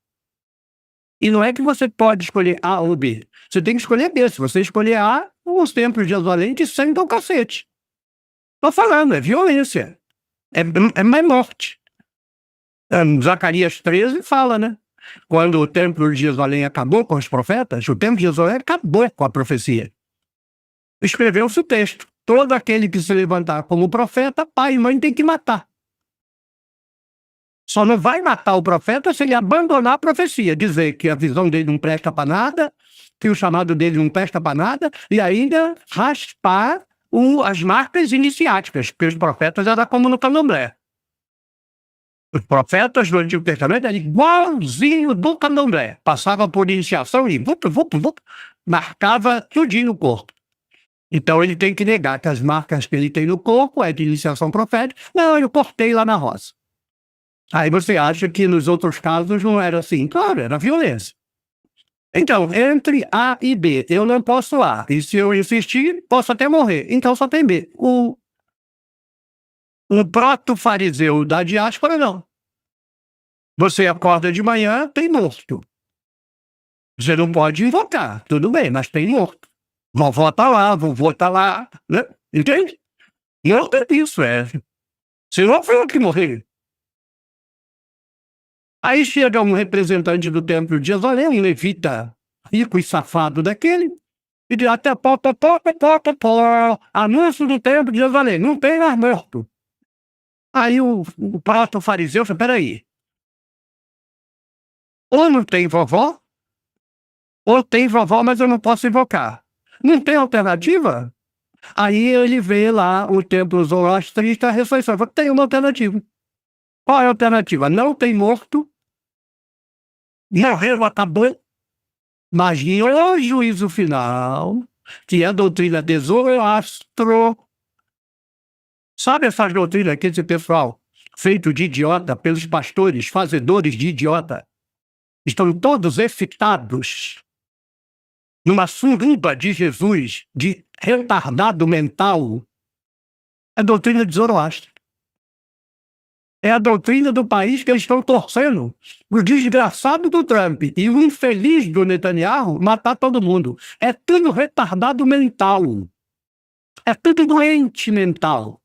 E não é que você pode escolher A ou B. Você tem que escolher B. Se você escolher A, os templos de Jerusalém te sentam o cacete. Tô falando, é violência. É mais morte. Zacarias 13 fala, né? Quando o templo de Jerusalém acabou com os profetas, o templo de Jerusalém acabou com a profecia. Escreveu-se o texto. Todo aquele que se levantar como profeta, pai e mãe tem que matar. Só não vai matar o profeta se ele abandonar a profecia, dizer que a visão dele não presta para nada, que o chamado dele não presta para nada, e ainda raspar as marcas iniciáticas, porque os profetas eram como no candomblé. Os profetas do Antigo Testamento eram igualzinho do candomblé. Passava por iniciação e marcava tudinho no corpo. Então ele tem que negar que as marcas que ele tem no corpo é de iniciação profética. Não, eu cortei lá na roça. Aí você acha que nos outros casos não era assim? Claro, era violência. Então, entre A e B, eu não posso A. E se eu insistir, posso até morrer. Então só tem B. O proto-fariseu da diáspora, não. Você acorda de manhã, tem morto. Você não pode votar, tudo bem, mas tem morto. Vovó tá lá, vovô tá lá, né? Entende? Não é isso, Se não foi eu que morri. Aí chega um representante do Templo de Jerusalém, um levita rico e safado daquele, e diz até anúncio do Templo de Jerusalém, não tem mais morto. Aí o proto-fariseu fala, peraí, ou não tem vovó, Ou tem vovó, mas eu não posso invocar. Não tem alternativa? Aí ele vê lá o templo zoroastrista, a ressurreição. Tem uma alternativa. Qual é a alternativa? Não tem morto, morreu, acabou. Mas no juízo final, que é a doutrina de Zoroastro, sabe essa doutrina que esse pessoal, feito de idiota pelos pastores, fazedores de idiota, estão todos excitados numa suruba de Jesus, de retardado mental? É a doutrina de Zoroastro. É a doutrina do país que eles estão torcendo. O desgraçado do Trump e o infeliz do Netanyahu matar todo mundo. É tudo retardado mental. É tudo doente mental.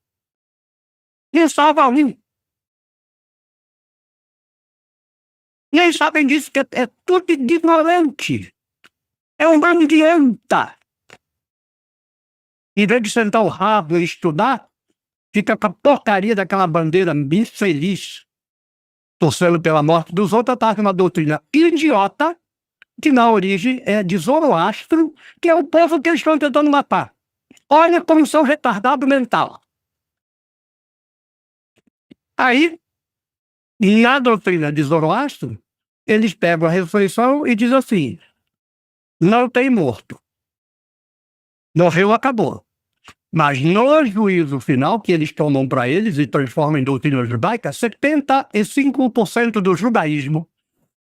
E eles estavam ali. E eles sabem disso, que é tudo ignorante. É um bando de anta. Em vez de sentar o rabo e estudar, fica com a porcaria daquela bandeira infeliz, torcendo pela morte dos outros, ataca uma doutrina idiota, que na origem é de Zoroastro, que é o povo que eles estão tentando matar. Olha como são retardado mental. Aí, na doutrina de Zoroastro, eles pegam a ressurreição e dizem assim: não tem morto. Morreu, acabou. Mas no juízo final, que eles tomam para eles e transformam em doutrina judaica, 75% do judaísmo,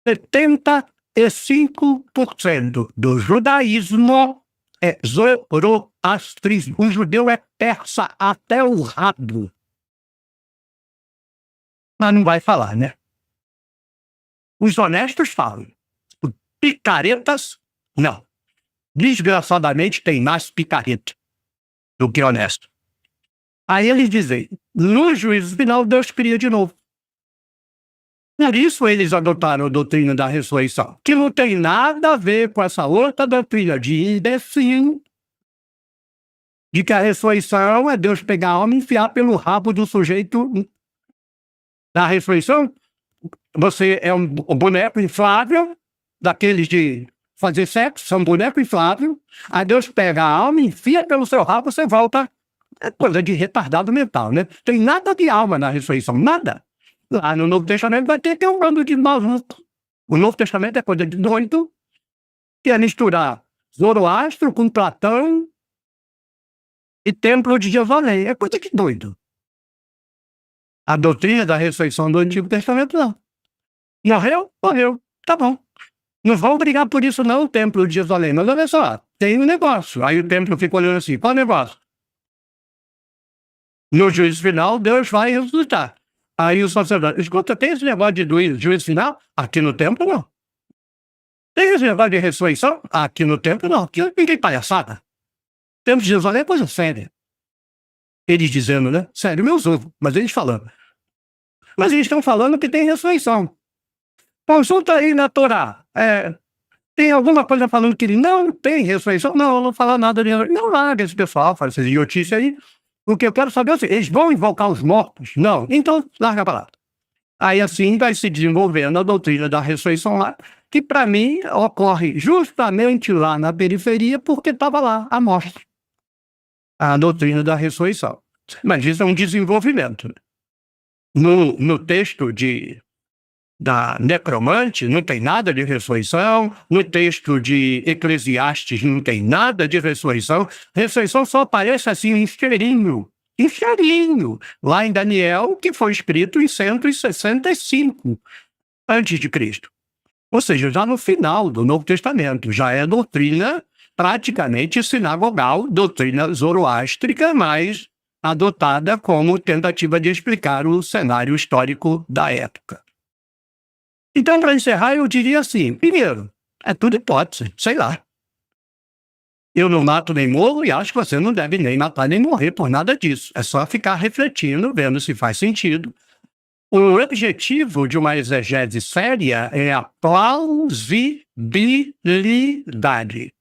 75% do judaísmo é zoroastrismo. O judeu é persa até o rabo. Mas não vai falar, né? Os honestos falam. Os picaretas, não. Desgraçadamente tem mais picareta do que honesto. Aí eles dizem, no juízo final, Deus cria de novo. Por isso eles adotaram a doutrina da ressurreição, que não tem nada a ver com essa outra doutrina de imbecil, de que a ressurreição é Deus pegar a alma e enfiar pelo rabo do sujeito. Na ressurreição, você é um boneco inflável, daqueles de fazer sexo, são um boneco inflável, aí Deus pega a alma, enfia pelo seu rabo, você volta. É coisa de retardado mental, né? Tem nada de alma na ressurreição, nada. Lá no Novo Testamento vai ter um bando de maluco. O Novo Testamento é coisa de doido, que é misturar Zoroastro com Platão e Templo de Jerusalém. É coisa de doido. A doutrina da ressurreição do Antigo Testamento, não. Morreu? Morreu. Tá bom. Não vão brigar por isso, não, o Templo de Jerusalém. Mas olha só, tem um negócio. Aí o templo fica olhando assim, qual o negócio? No juízo final, Deus vai ressuscitar. Aí o sacerdote, escuta, tem esse negócio de juízo final? Aqui no templo, não. Tem esse negócio de ressurreição? Aqui no templo, não. Aqui ninguém palhaçada. O templo de Jerusalém é coisa séria. Eles dizendo, né? Sério, meus ovos, mas eles falando. Mas eles estão falando que tem ressurreição. Consulta aí na Torá. Tem alguma coisa falando que ele não tem ressurreição? Não, não fala nada de ressurreição. Não larga esse pessoal, faz essa idiotice aí. O que eu quero saber é assim, eles vão invocar os mortos? Não. Então, larga para lá. Aí assim vai se desenvolvendo a doutrina da ressurreição lá, que para mim ocorre justamente lá na periferia, porque estava lá a morte. A doutrina da ressurreição. Mas isso é um desenvolvimento. No texto da Necromante não tem nada de ressurreição, no texto de Eclesiastes não tem nada de ressurreição. Ressurreição só aparece assim em cheirinho, lá em Daniel, que foi escrito em 165 antes de Cristo. Ou seja, já no final do Novo Testamento, já é doutrina praticamente sinagogal, doutrina zoroástrica, mas adotada como tentativa de explicar o cenário histórico da época. Então, para encerrar, eu diria assim, primeiro, é tudo hipótese, sei lá. Eu não mato nem morro e acho que você não deve nem matar nem morrer por nada disso. É só ficar refletindo, vendo se faz sentido. O objetivo de uma exegese séria é a plausibilidade.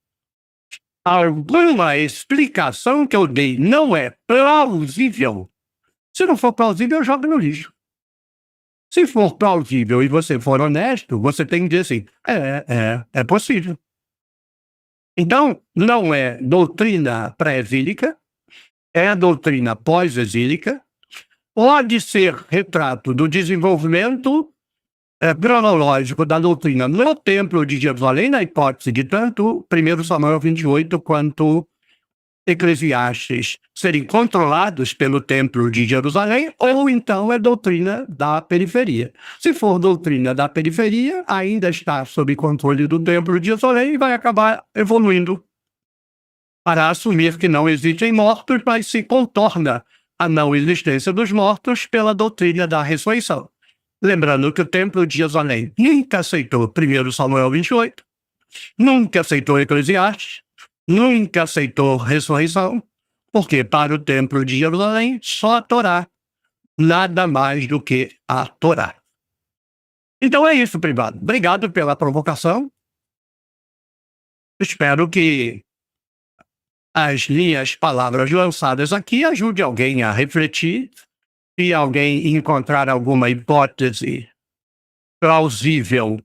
Alguma explicação que eu dei não é plausível. Se não for plausível, eu jogo no lixo. Se for plausível e você for honesto, você tem que dizer assim, é possível. Então, não é doutrina pré-exílica, é a doutrina pós-exílica, pode ser retrato do desenvolvimento cronológico da doutrina no Templo de Jerusalém, na hipótese de tanto 1 Samuel 28 quanto Eclesiastes serem controlados pelo Templo de Jerusalém, ou então é doutrina da periferia. Se for doutrina da periferia, ainda está sob controle do Templo de Jerusalém e vai acabar evoluindo para assumir que não existem mortos, mas se contorna a não existência dos mortos pela doutrina da ressurreição. Lembrando que o Templo de Jerusalém nunca aceitou 1 Samuel 28, nunca aceitou Eclesiastes, nunca aceitou ressurreição, porque para o Templo de Jerusalém só a Torá, nada mais do que a Torá. Então é isso, privado. Obrigado pela provocação. Espero que as minhas palavras lançadas aqui ajudem alguém a refletir. Se alguém encontrar alguma hipótese plausível,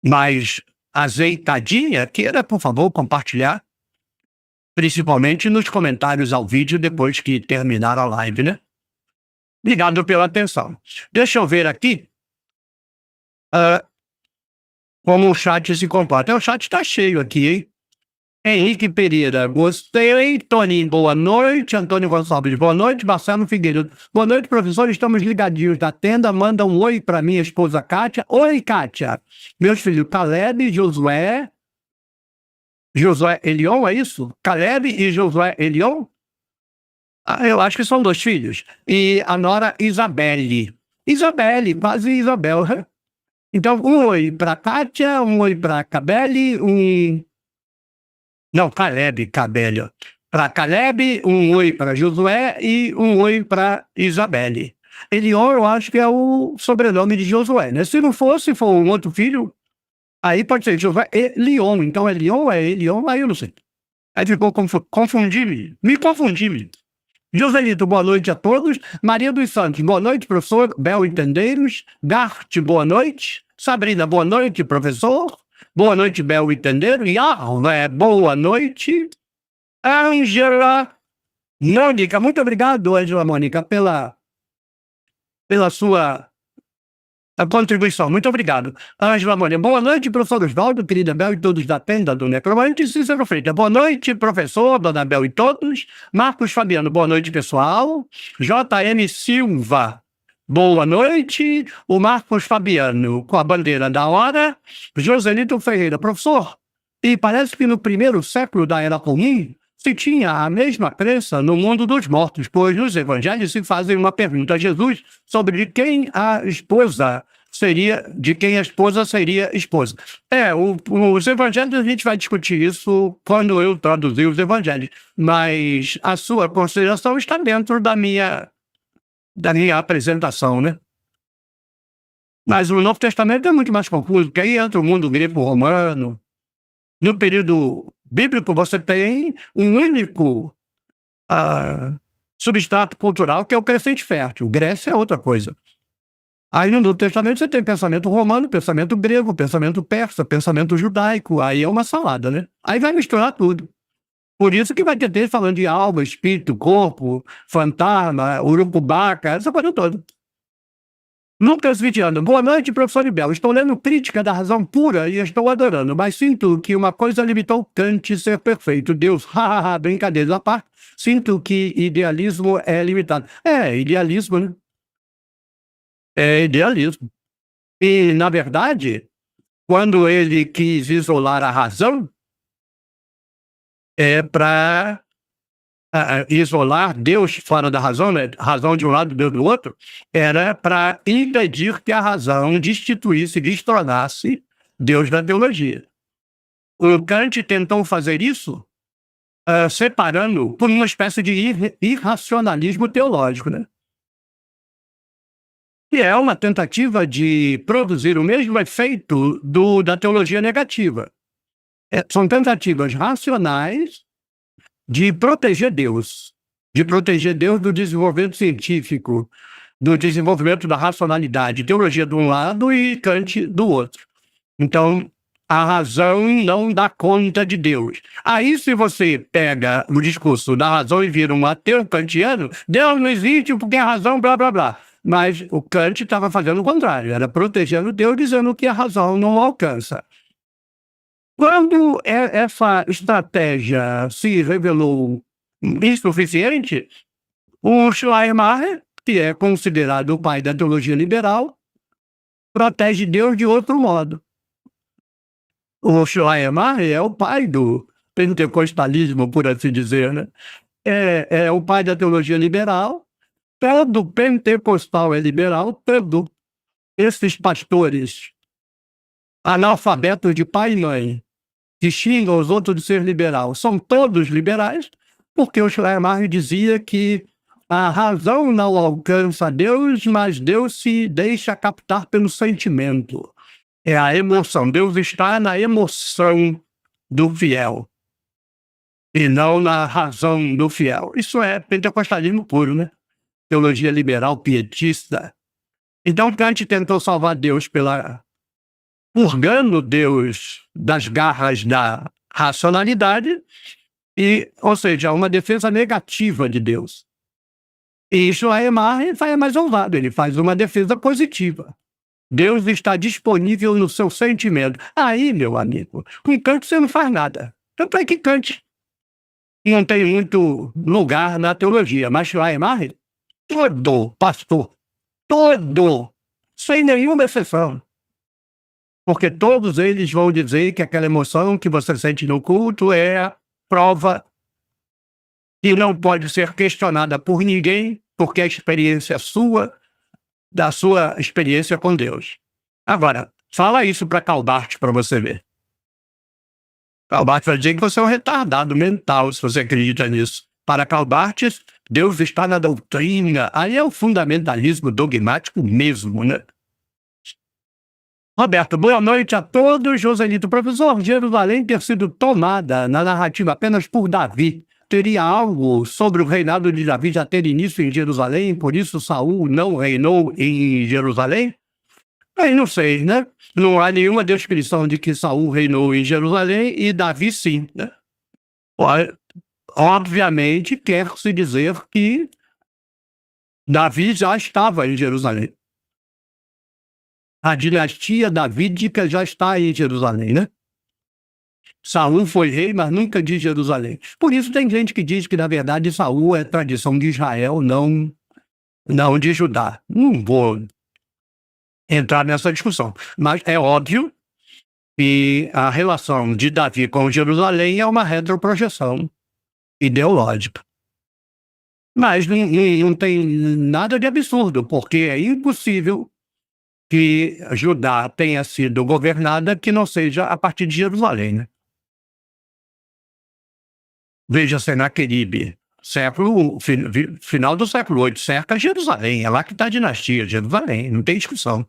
mas azeitadinha, queira, por favor, compartilhar, principalmente nos comentários ao vídeo depois que terminar a live, né? Obrigado pela atenção. Deixa eu ver aqui como o chat se comporta. O chat está cheio aqui, hein? Henrique Pereira, gostei. Toninho, boa noite. Antônio Gonçalves, boa noite. Marcelo Figueiredo, boa noite, professor. Estamos ligadinhos da tenda. Manda um oi para minha esposa Kátia. Oi, Kátia. Meus filhos Caleb, Josué Elion, é isso? Caleb e Josué Elion? Eu acho que são 2 filhos. E a nora Isabelle, quase Isabel. Então, um oi para Kátia, um oi para Cabeli, Caleb. Para Caleb, um oi para Josué e um oi para Isabelle. Elion, eu acho que é o sobrenome de Josué, né? Se não fosse, for um outro filho, aí pode ser Josué Elion. Então, Elion, aí eu não sei. Aí ficou confundi-me. Me confundi-me. Joselito, boa noite a todos. Maria dos Santos, boa noite, professor. Bel Entendeiros. Gart, boa noite. Sabrina, boa noite, professor. Boa noite, Bel Entendeiro. Boa noite. Ângela Mônica, muito obrigado, Ângela Mônica, pela sua contribuição. Muito obrigado. Ângela Mônica, boa noite, professor Osvaldo, querida Bel e todos da tenda do Necromante. Cícero Freitas, boa noite, professor, dona Bel e todos. Marcos Fabiano, boa noite, pessoal. JM Silva, boa noite. O Marcos Fabiano, com a bandeira da hora. Joselito Ferreira, professor, e parece que no primeiro século da Era Comum se tinha a mesma crença no mundo dos mortos, pois nos evangelhos se fazem uma pergunta a Jesus sobre de quem a esposa seria esposa. Os evangelhos, a gente vai discutir isso quando eu traduzir os evangelhos, mas a sua consideração está dentro da minha apresentação, né? Mas o Novo Testamento é muito mais confuso, porque aí entra o mundo greco-romano. No período bíblico, você tem um único substrato cultural, que é o crescente fértil. Grécia é outra coisa. Aí no Novo Testamento você tem pensamento romano, pensamento grego, pensamento persa, pensamento judaico. Aí é uma salada, né? Aí vai misturar tudo. Por isso que vai ter gente falando de alma, espírito, corpo, fantasma, urucubaca, essa coisa toda. Lucas Vidiano, boa noite, professor Ibel. Estou lendo Crítica da Razão Pura e estou adorando, mas sinto que uma coisa limitou Kant ser perfeito. Deus, brincadeira à parte. Sinto que idealismo é limitado. É idealismo, né? É idealismo. E, na verdade, quando ele quis isolar a razão, é para isolar Deus fora da razão, né? Razão de um lado, Deus do outro, era para impedir que a razão destituísse, destronasse Deus da teologia. O Kant tentou fazer isso separando por uma espécie de irracionalismo teológico, né? Que é uma tentativa de produzir o mesmo efeito da teologia negativa. São tentativas racionais de proteger Deus do desenvolvimento científico, do desenvolvimento da racionalidade, teologia de um lado e Kant do outro. Então, A razão não dá conta de Deus. Aí, se você pega o discurso da razão e vira um ateu kantiano, Deus não existe porque a razão, blá, blá, blá. Mas o Kant estava fazendo o contrário, era protegendo Deus, dizendo que a razão não alcança. Quando essa estratégia se revelou insuficiente, o Schleiermacher, que é considerado o pai da teologia liberal, protege Deus de outro modo. O Schleiermacher é o pai do pentecostalismo, por assim dizer, né? É o pai da teologia liberal. Todo pentecostal é liberal, todo esses pastores analfabetos de pai e mãe que xingam os outros de ser liberal são todos liberais, porque o Schleiermacher dizia que a razão não alcança Deus, mas Deus se deixa captar pelo sentimento. É a emoção. Deus está na emoção do fiel e não na razão do fiel. Isso é pentecostalismo puro, né? Teologia liberal pietista. Então Kant tentou salvar Deus purgando Deus das garras da racionalidade, ou seja, uma defesa negativa de Deus. E Schleiermacher é mais ousado, ele faz uma defesa positiva. Deus está disponível no seu sentimento. Aí, meu amigo, com Kant você não faz nada. Tanto é que Kant não tem muito lugar na teologia, mas Schleiermacher, todo pastor, todo, sem nenhuma exceção. Porque todos eles vão dizer que aquela emoção que você sente no culto é a prova que não pode ser questionada por ninguém, porque a experiência é sua, da sua experiência com Deus. Agora, fala isso para Calbart para você ver. Calbart vai dizer que você é um retardado mental se você acredita nisso. Para Calbart, Deus está na doutrina. Aí é o fundamentalismo dogmático mesmo, né? Roberto, boa noite a todos. Joselito, professor, Jerusalém ter sido tomada na narrativa apenas por Davi. Teria algo sobre o reinado de Davi já ter início em Jerusalém, por isso Saul não reinou em Jerusalém? Aí não sei, né? Não há nenhuma descrição de que Saul reinou em Jerusalém e Davi sim, né? Obviamente quer-se dizer que Davi já estava em Jerusalém. A dinastia davídica já está em Jerusalém, né? Saul foi rei, mas nunca de Jerusalém. Por isso tem gente que diz que, na verdade, Saul é tradição de Israel, não de Judá. Não vou entrar nessa discussão. Mas é óbvio que a relação de Davi com Jerusalém é uma retroprojeção ideológica. Mas não tem nada de absurdo, porque é impossível que Judá tenha sido governada que não seja a partir de Jerusalém, né? Veja Senaqueribe, final do século VIII, cerca Jerusalém, é lá que está a dinastia, Jerusalém, não tem discussão.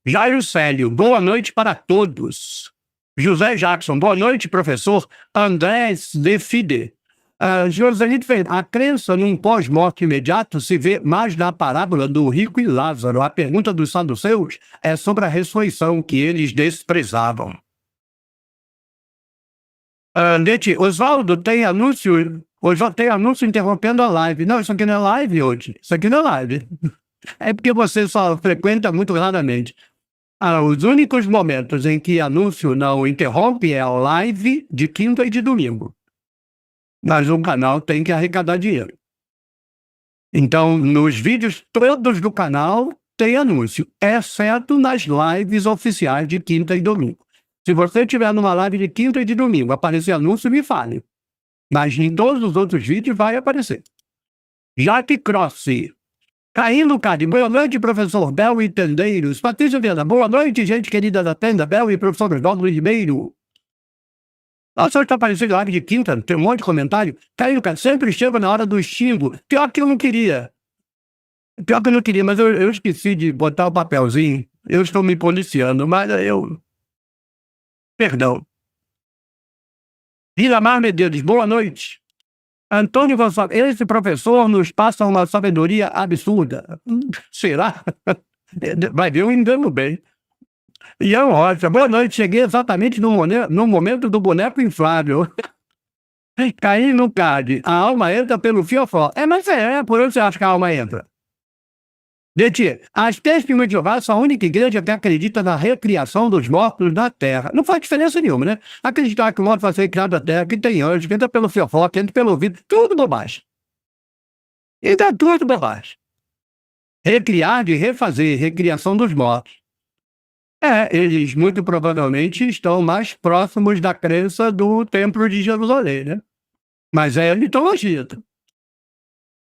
Jairo Célio, boa noite para todos. José Jackson, boa noite, professor. Andrés de Fide. Joselito Fernandes, a crença num pós-morte imediato se vê mais na parábola do rico e Lázaro. A pergunta dos saduceus é sobre a ressurreição que eles desprezavam. Oswaldo, tem anúncio interrompendo a live. Não, isso aqui não é live hoje. Isso aqui não é live. É porque você só frequenta muito raramente. Os únicos momentos em que anúncio não interrompe é a live de quinta e de domingo. Mas o canal tem que arrecadar dinheiro. Então, nos vídeos todos do canal tem anúncio, exceto nas lives oficiais de quinta e domingo. Se você estiver numa live de quinta e de domingo, aparecer anúncio, me fale. Mas em todos os outros vídeos vai aparecer. Jaque Crossi. Caindo, Cade. Boa noite, professor Bel e Tendeiros. Patrícia Viana. Boa noite, gente querida da tenda Bel e professor Oswaldo Ribeiro. Nossa, hoje está aparecendo live de quinta, tem um monte de comentário. Caindo, Cade. Sempre chega na hora do estímulo. Pior que eu não queria. Mas eu esqueci de botar o papelzinho. Eu estou me policiando, mas Perdão. Vilamar Medeiros, boa noite. Antônio Gonçalves, esse professor nos passa uma sabedoria absurda. Será? Vai ver, eu engano bem. Ian Rocha, boa noite. Cheguei exatamente no momento do boneco inflável. Caí no CAD. A alma entra pelo fiofó. Mas por onde você acha que a alma entra? Gente, as Testemunhas de Jeová são a única igreja que acredita na recriação dos mortos da terra. Não faz diferença nenhuma, né? Acreditar que o morto vai ser criado da terra, que tem anjo, que entra pelo fiofó, que entra pelo ouvido, tudo bobagem. E dá tudo bobagem. Recriar de refazer, recriação dos mortos. Eles muito provavelmente estão mais próximos da crença do Templo de Jerusalém, né? Mas é a mitologia.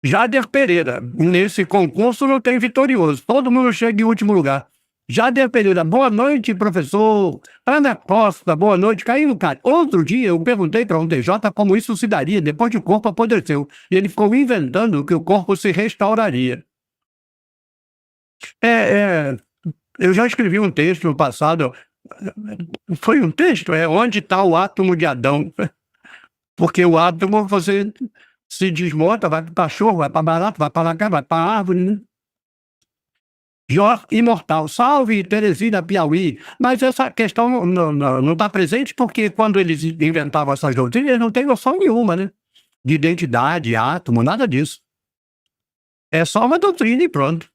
Jader Pereira, nesse concurso não tem vitorioso, todo mundo chega em último lugar. Jader Pereira, boa noite, professor. Ana Costa, boa noite. Caí no cara. Outro dia eu perguntei para um DJ como isso se daria depois que o corpo apodreceu. E ele ficou inventando que o corpo se restauraria. Eu já escrevi um texto no passado, foi um texto, onde está o átomo de Adão. Porque o átomo, você se desmonta, vai para o cachorro, vai para barato, vai para lagarto, vai para a árvore, né? Jó imortal, salve Teresina, Piauí. Mas essa questão não está presente porque quando eles inventavam essas doutrinas, eles não têm noção nenhuma, né? De identidade, átomo, nada disso. É só uma doutrina e pronto.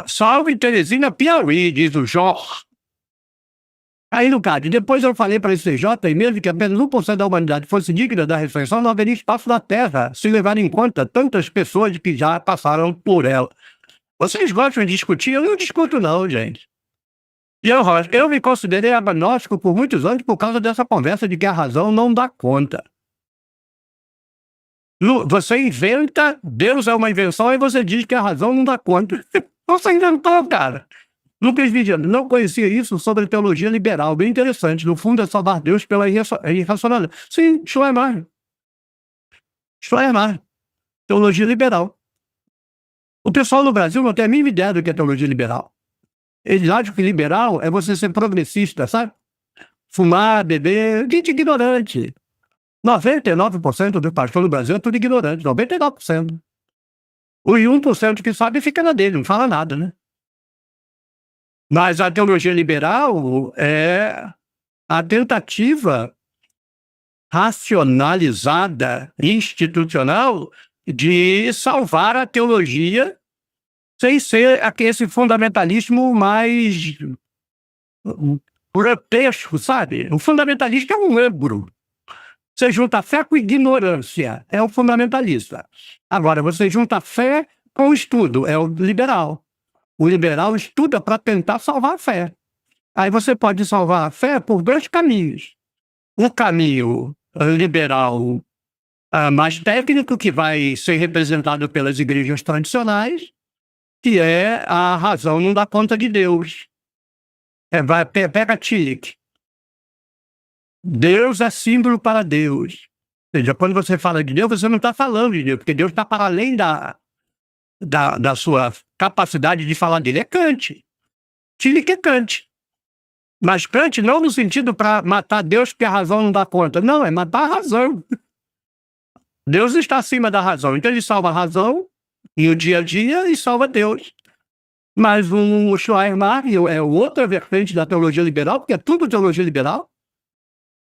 Salve Teresina, Piauí, diz o Jó. Aí, no caso, depois eu falei para esse CJ, e mesmo que apenas 1% da humanidade fosse digna da ressurreição, não haveria espaço na Terra, se levar em conta tantas pessoas que já passaram por ela. Vocês gostam de discutir? Eu não discuto não, gente. Eu me considerei agnóstico por muitos anos por causa dessa conversa de que a razão não dá conta. Você inventa, Deus é uma invenção, e você diz que a razão não dá conta. Você inventou, cara. Lucas Vidiano, não conhecia isso sobre teologia liberal, bem interessante. No fundo é salvar Deus pela irracionalidade. Sim, Schleiermacher. Teologia liberal. O pessoal no Brasil não tem a mínima ideia do que é teologia liberal. Eles acham que liberal é você ser progressista, sabe? Fumar, beber, gente ignorante. 99% do pastor no Brasil é tudo ignorante, 99%. O 1% que sabe fica na dele, não fala nada, né? Mas a teologia liberal é a tentativa racionalizada, institucional, de salvar a teologia sem ser esse fundamentalismo mais grotesco, sabe? O fundamentalista é um âmbro. Você junta fé com ignorância, é o fundamentalista. Agora, você junta fé com estudo, é o liberal. O liberal estuda para tentar salvar a fé. Aí você pode salvar a fé por dois caminhos. Um caminho liberal mais técnico, que vai ser representado pelas igrejas tradicionais, que é a razão não dá conta de Deus. Pega Tillich. Deus é símbolo para Deus. Ou seja, quando você fala de Deus, você não está falando de Deus, porque Deus está para além da sua capacidade de falar dele. É Kant. Tillich é Kant. Mas Kant não no sentido para matar Deus porque a razão não dá conta. Não, é matar a razão. Deus está acima da razão. Então ele salva a razão e o dia a dia e salva Deus. Mas o Schleiermacher é outra vertente da teologia liberal, porque é tudo teologia liberal.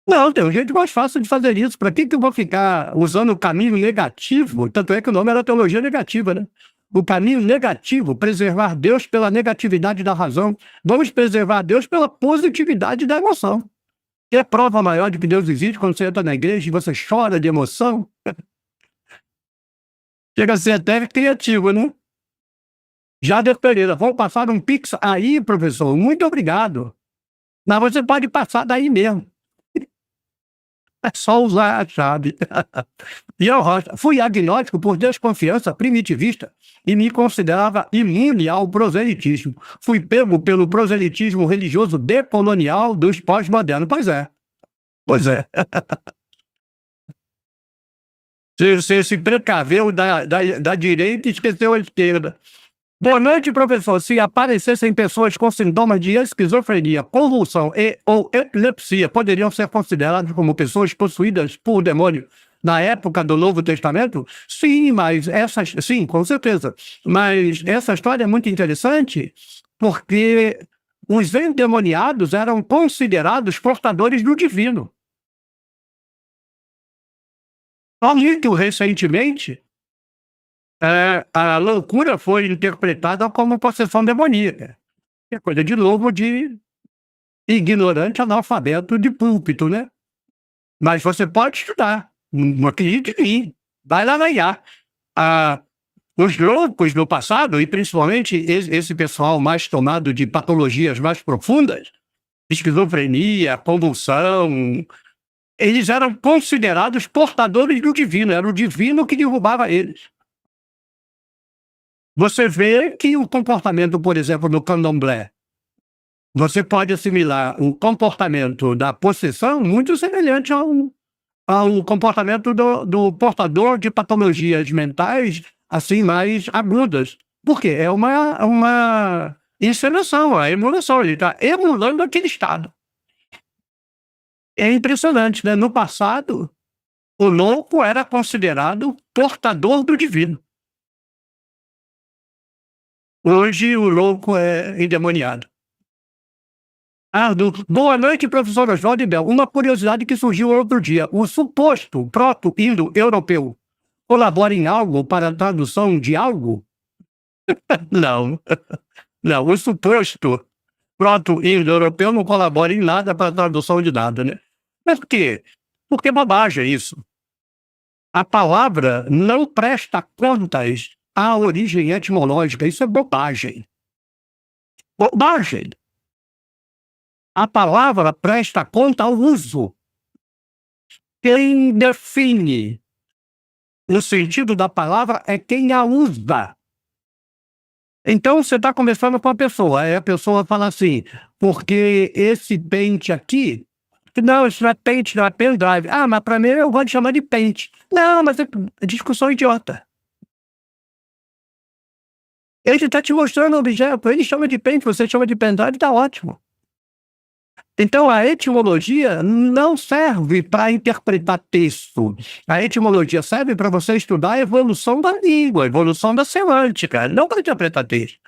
Não, tem um jeito mais fácil de fazer isso. Para que eu vou ficar usando o caminho negativo? Tanto é que o nome era teologia negativa, né? O caminho negativo, preservar Deus pela negatividade da razão. Vamos preservar Deus pela positividade da emoção. Que é prova maior de que Deus existe quando você entra na igreja e você chora de emoção. Chega a ser até criativo, né? Jader Pereira, vamos passar um pix aí, professor? Muito obrigado. Mas você pode passar daí mesmo. É só usar a chave. Ian Rocha, fui agnóstico por desconfiança primitivista e me considerava imune ao proselitismo. Fui pego pelo proselitismo religioso decolonial dos pós-modernos. Pois é. Você se precaveu da direita e esqueceu a esquerda. Boa noite, professor. Se aparecessem pessoas com sintomas de esquizofrenia, convulsão ou epilepsia, poderiam ser consideradas como pessoas possuídas por demônio na época do Novo Testamento? Sim, com certeza. Mas essa história é muito interessante porque os endemoniados eram considerados portadores do divino. Só muito recentemente, a loucura foi interpretada como possessão demoníaca. É coisa de novo de ignorante analfabeto de púlpito, né? Mas você pode estudar, não acredite em mim, vai lá na IA. Ah, os loucos do passado, e principalmente esse pessoal mais tomado de patologias mais profundas, esquizofrenia, convulsão, eles eram considerados portadores do divino, era o divino que derrubava eles. Você vê que o comportamento, por exemplo, do candomblé, você pode assimilar o comportamento da possessão muito semelhante ao comportamento do portador de patologias mentais, assim, mais agudas. Por quê? É uma encenação, a emulação, ele está emulando aquele estado. É impressionante, né? No passado, o louco era considerado portador do divino. Hoje, o louco é endemoniado. Boa noite, professor Oswaldo Bel. Uma curiosidade que surgiu outro dia. O suposto proto-indo-europeu colabora em algo para a tradução de algo? Não. Não, o suposto proto-indo-europeu não colabora em nada para a tradução de nada, né? Mas por quê? Porque é bobagem isso. A palavra não presta contas à origem etimológica. Isso é bobagem. Bobagem. A palavra presta conta ao uso. Quem define o sentido da palavra é quem a usa. Então, você está conversando com a pessoa, aí a pessoa fala assim, porque esse pente aqui, não, isso não é pente, não é pendrive. Ah, mas para mim eu vou te chamar de pente. Não, mas é discussão idiota. Ele está te mostrando o objeto, ele chama de pente, você chama de pendrive, está ótimo. Então, a etimologia não serve para interpretar texto. A etimologia serve para você estudar a evolução da língua, a evolução da semântica, não para interpretar texto.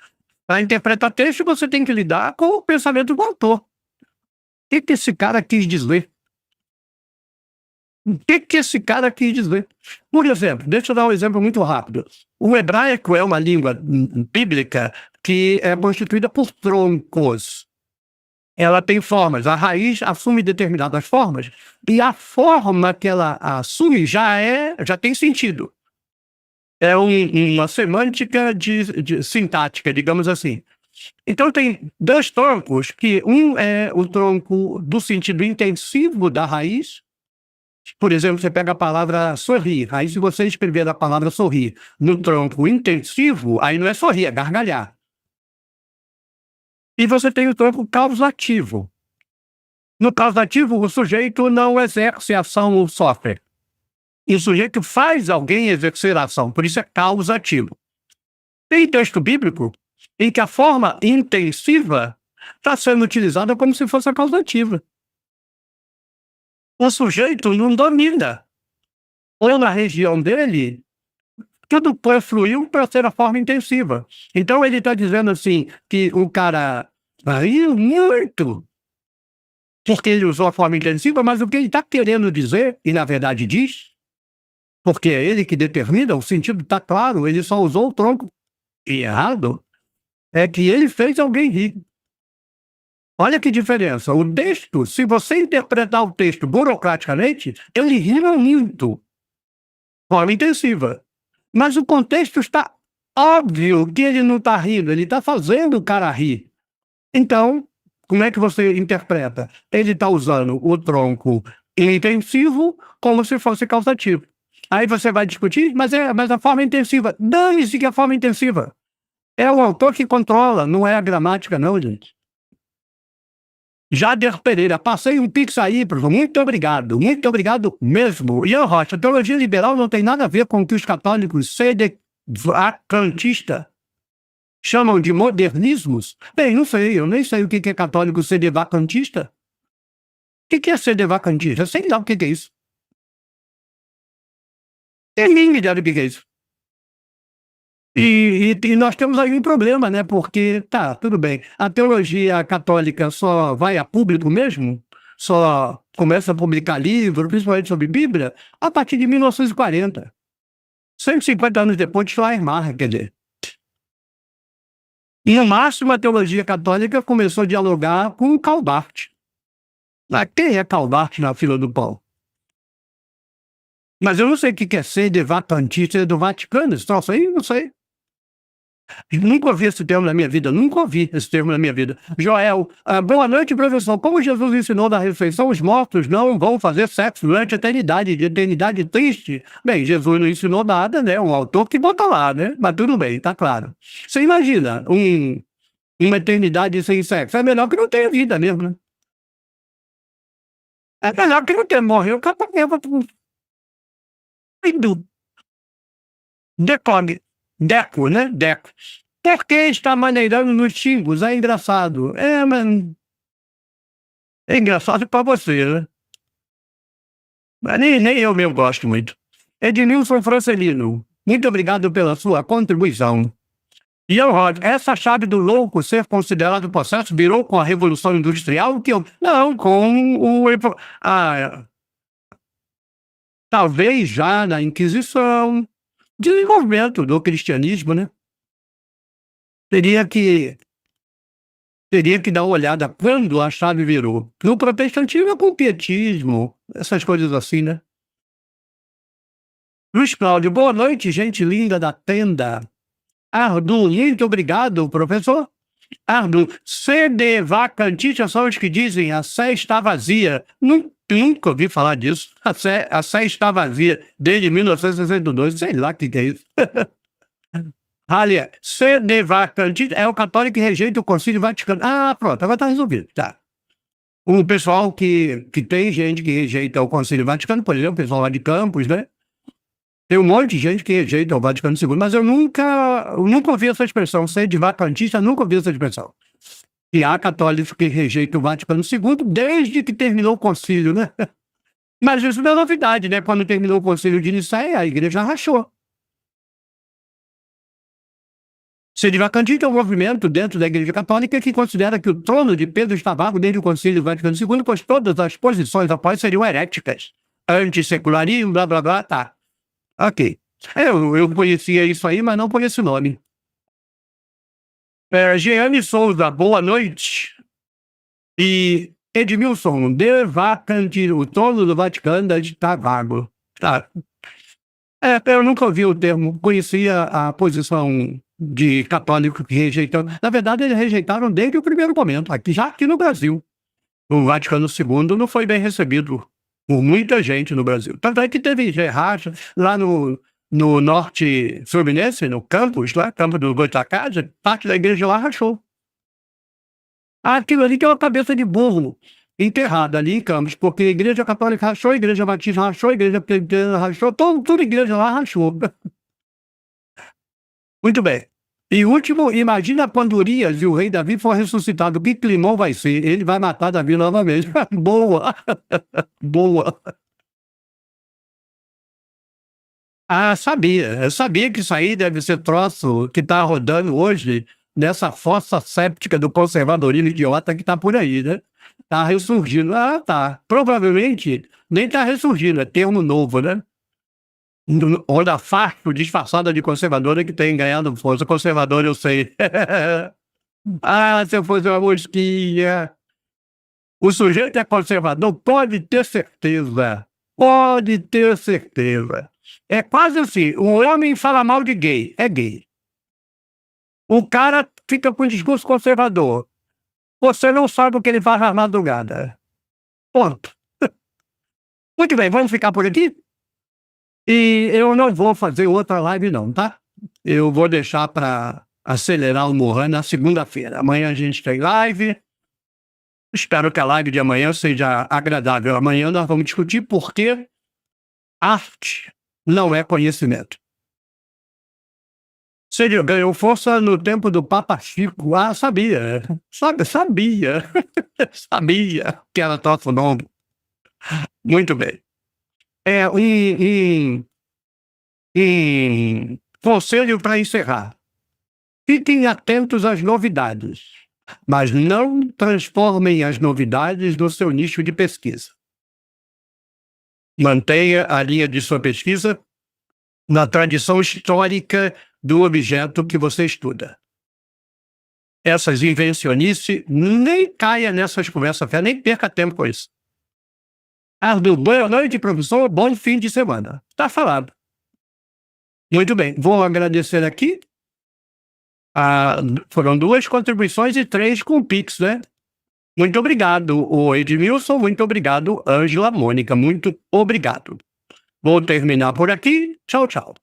Para interpretar texto, você tem que lidar com o pensamento do autor. O que esse cara quis dizer? O que esse cara quis dizer? Por exemplo, deixa eu dar um exemplo muito rápido. O hebraico é uma língua bíblica que é constituída por troncos. Ela tem formas, a raiz assume determinadas formas, e a forma que ela assume já tem sentido. É uma semântica sintática, digamos assim. Então tem dois troncos, que um é o tronco do sentido intensivo da raiz. Por exemplo, você pega a palavra sorrir, aí se você escrever a palavra sorrir no tronco intensivo, aí não é sorrir, é gargalhar. E você tem o tronco causativo. No causativo, o sujeito não exerce ação ou sofre. E o sujeito faz alguém exercer ação, por isso é causativo. Tem texto bíblico em que a forma intensiva está sendo utilizada como se fosse a causativa. O sujeito não domina. Ou na região dele, tudo fluiu para ser a forma intensiva. Então ele está dizendo assim, que o cara riu muito, porque ele usou a forma intensiva, mas o que ele está querendo dizer, e na verdade diz, porque é ele que determina, o sentido está claro, ele só usou o tronco errado, é que ele fez alguém rir. Olha que diferença. O texto, se você interpretar o texto burocraticamente, ele rima muito. Forma intensiva. Mas o contexto está óbvio que ele não está rindo, ele está fazendo o cara rir. Então, como é que você interpreta? Ele está usando o tronco intensivo como se fosse causativo. Aí você vai discutir, mas a forma intensiva. Dane-se que é a forma intensiva. É o autor que controla, não é a gramática, não, gente. Jader Pereira, passei um pix aí, professor. Muito obrigado mesmo. Ian Rocha, teologia liberal não tem nada a ver com o que os católicos sedevacantistas chamam de modernismos? Bem, não sei, eu nem sei o que é católico sedevacantista. O que é sedevacantista? Eu sei lá o que é isso. Tem nem ideia do que é isso. E nós temos aí um problema, né, porque, tá, tudo bem, a teologia católica só vai a público mesmo? Só começa a publicar livro, principalmente sobre Bíblia, a partir de 1940. 150 anos depois de Schleiermacher, quer dizer. E no máximo a teologia católica começou a dialogar com Calbart. Mas quem é Calbart na fila do pão? Mas eu não sei o que quer ser de vacantista do Vaticano, esse troço aí, não sei. Nunca ouvi esse termo na minha vida, nunca ouvi esse termo na minha vida. Joel, boa noite, professor. Como Jesus ensinou na ressurreição, os mortos não vão fazer sexo durante a eternidade, de eternidade triste. Bem, Jesus não ensinou nada, né? Um autor que bota lá, né? Mas tudo bem, tá claro. Você imagina uma eternidade sem sexo? É melhor que não tenha vida mesmo, né? É melhor que não tenha. Morreu, acabou mesmo. Decome. Deco, né? Deco. Por que está maneirando nos xingos? É engraçado. Mas é engraçado pra você, né? Mas nem eu mesmo gosto muito. Ednilson Francelino, muito obrigado pela sua contribuição. E eu, Rod, essa chave do louco ser considerado processo virou com a Revolução Industrial que eu... Não, com o... talvez já na Inquisição, desenvolvimento do cristianismo, né? Teria que dar uma olhada quando a chave virou. No protestantismo é com o pietismo, essas coisas assim, né? Luiz Cláudio, boa noite, gente linda da tenda. Ardu, muito obrigado, professor. Ardu, CD vacantista são os que dizem a sé está vazia. Nunca ouvi falar disso. A sé está vazia desde 1962, sei lá o que é isso. Olha, CD vacantista é o católico que rejeita o Concílio Vaticano. Ah, pronto, agora está resolvido. Tá. O pessoal que tem gente que rejeita o Concílio Vaticano, por exemplo, o pessoal lá de Campos, né? Tem um monte de gente que rejeita o Vaticano II, mas eu nunca ouvi essa expressão. Ser de vacantista, nunca ouvi essa expressão. E há católicos que rejeitam o Vaticano II desde que terminou o concílio, né? Mas isso não é novidade, né? Quando terminou o concílio de Nicéia, a igreja rachou. Ser de vacantista é um movimento dentro da igreja católica que considera que o trono de Pedro está vago desde o concílio do Vaticano II, pois todas as posições após seriam heréticas. Antissecularismo, blá, blá, blá, tá. Ok. Eu conhecia isso aí, mas não por esse nome. Jeane Souza, boa noite. E Edmilson, de vacante, o trono do Vaticano está vago. Tá. Eu nunca ouvi o termo, conhecia a posição de católico que rejeitam. Na verdade, eles rejeitaram desde o primeiro momento, já aqui no Brasil. O Vaticano II não foi bem recebido por muita gente no Brasil. Tanto é que teve racha lá no norte fluminense, no campus, lá, campo do Goitacazes, parte da igreja lá rachou. Aquilo ali tem uma cabeça de burro enterrada ali em Campos, porque a igreja católica rachou, a igreja batista rachou, a igreja presbiteriana rachou, toda a igreja lá rachou. Muito bem. E último, imagina quando Urias e o rei Davi for ressuscitado, que climão vai ser? Ele vai matar Davi novamente. Boa! Boa! Eu sabia que isso aí deve ser troço que tá rodando hoje nessa fossa séptica do conservadorismo idiota que tá por aí, né? Tá ressurgindo. Ah, tá. Provavelmente nem tá ressurgindo, é termo novo, né? Onda facho disfarçada de conservadora que tem ganhado força. Conservador, eu sei. Se eu fosse uma mosquinha. O sujeito é conservador, pode ter certeza. Pode ter certeza. É quase assim, o homem fala mal de gay, é gay. O cara fica com discurso conservador. Você não sabe o que ele faz na madrugada. Ponto. Muito bem, vamos ficar por aqui? E eu não vou fazer outra live não, tá? Eu vou deixar para acelerar o Mohan na segunda-feira. Amanhã a gente tem live. Espero que a live de amanhã seja agradável. Amanhã nós vamos discutir por que arte não é conhecimento. Você ganhou força no tempo do Papa Chico. Sabia. Sabia. Sabia que era troço novo. Muito bem. Em Conselho para encerrar. Fiquem atentos às novidades, mas não transformem as novidades no seu nicho de pesquisa. Mantenha a linha de sua pesquisa na tradição histórica do objeto que você estuda. Essas invencionices, nem caia nessas conversas, nem perca tempo com isso. Boa noite, professor, bom fim de semana. Está falado. Muito bem, vou agradecer aqui. Foram 2 contribuições e 3 com o Pix, né? Muito obrigado, o Edmilson, muito obrigado, Ângela, Mônica, muito obrigado. Vou terminar por aqui. Tchau, tchau.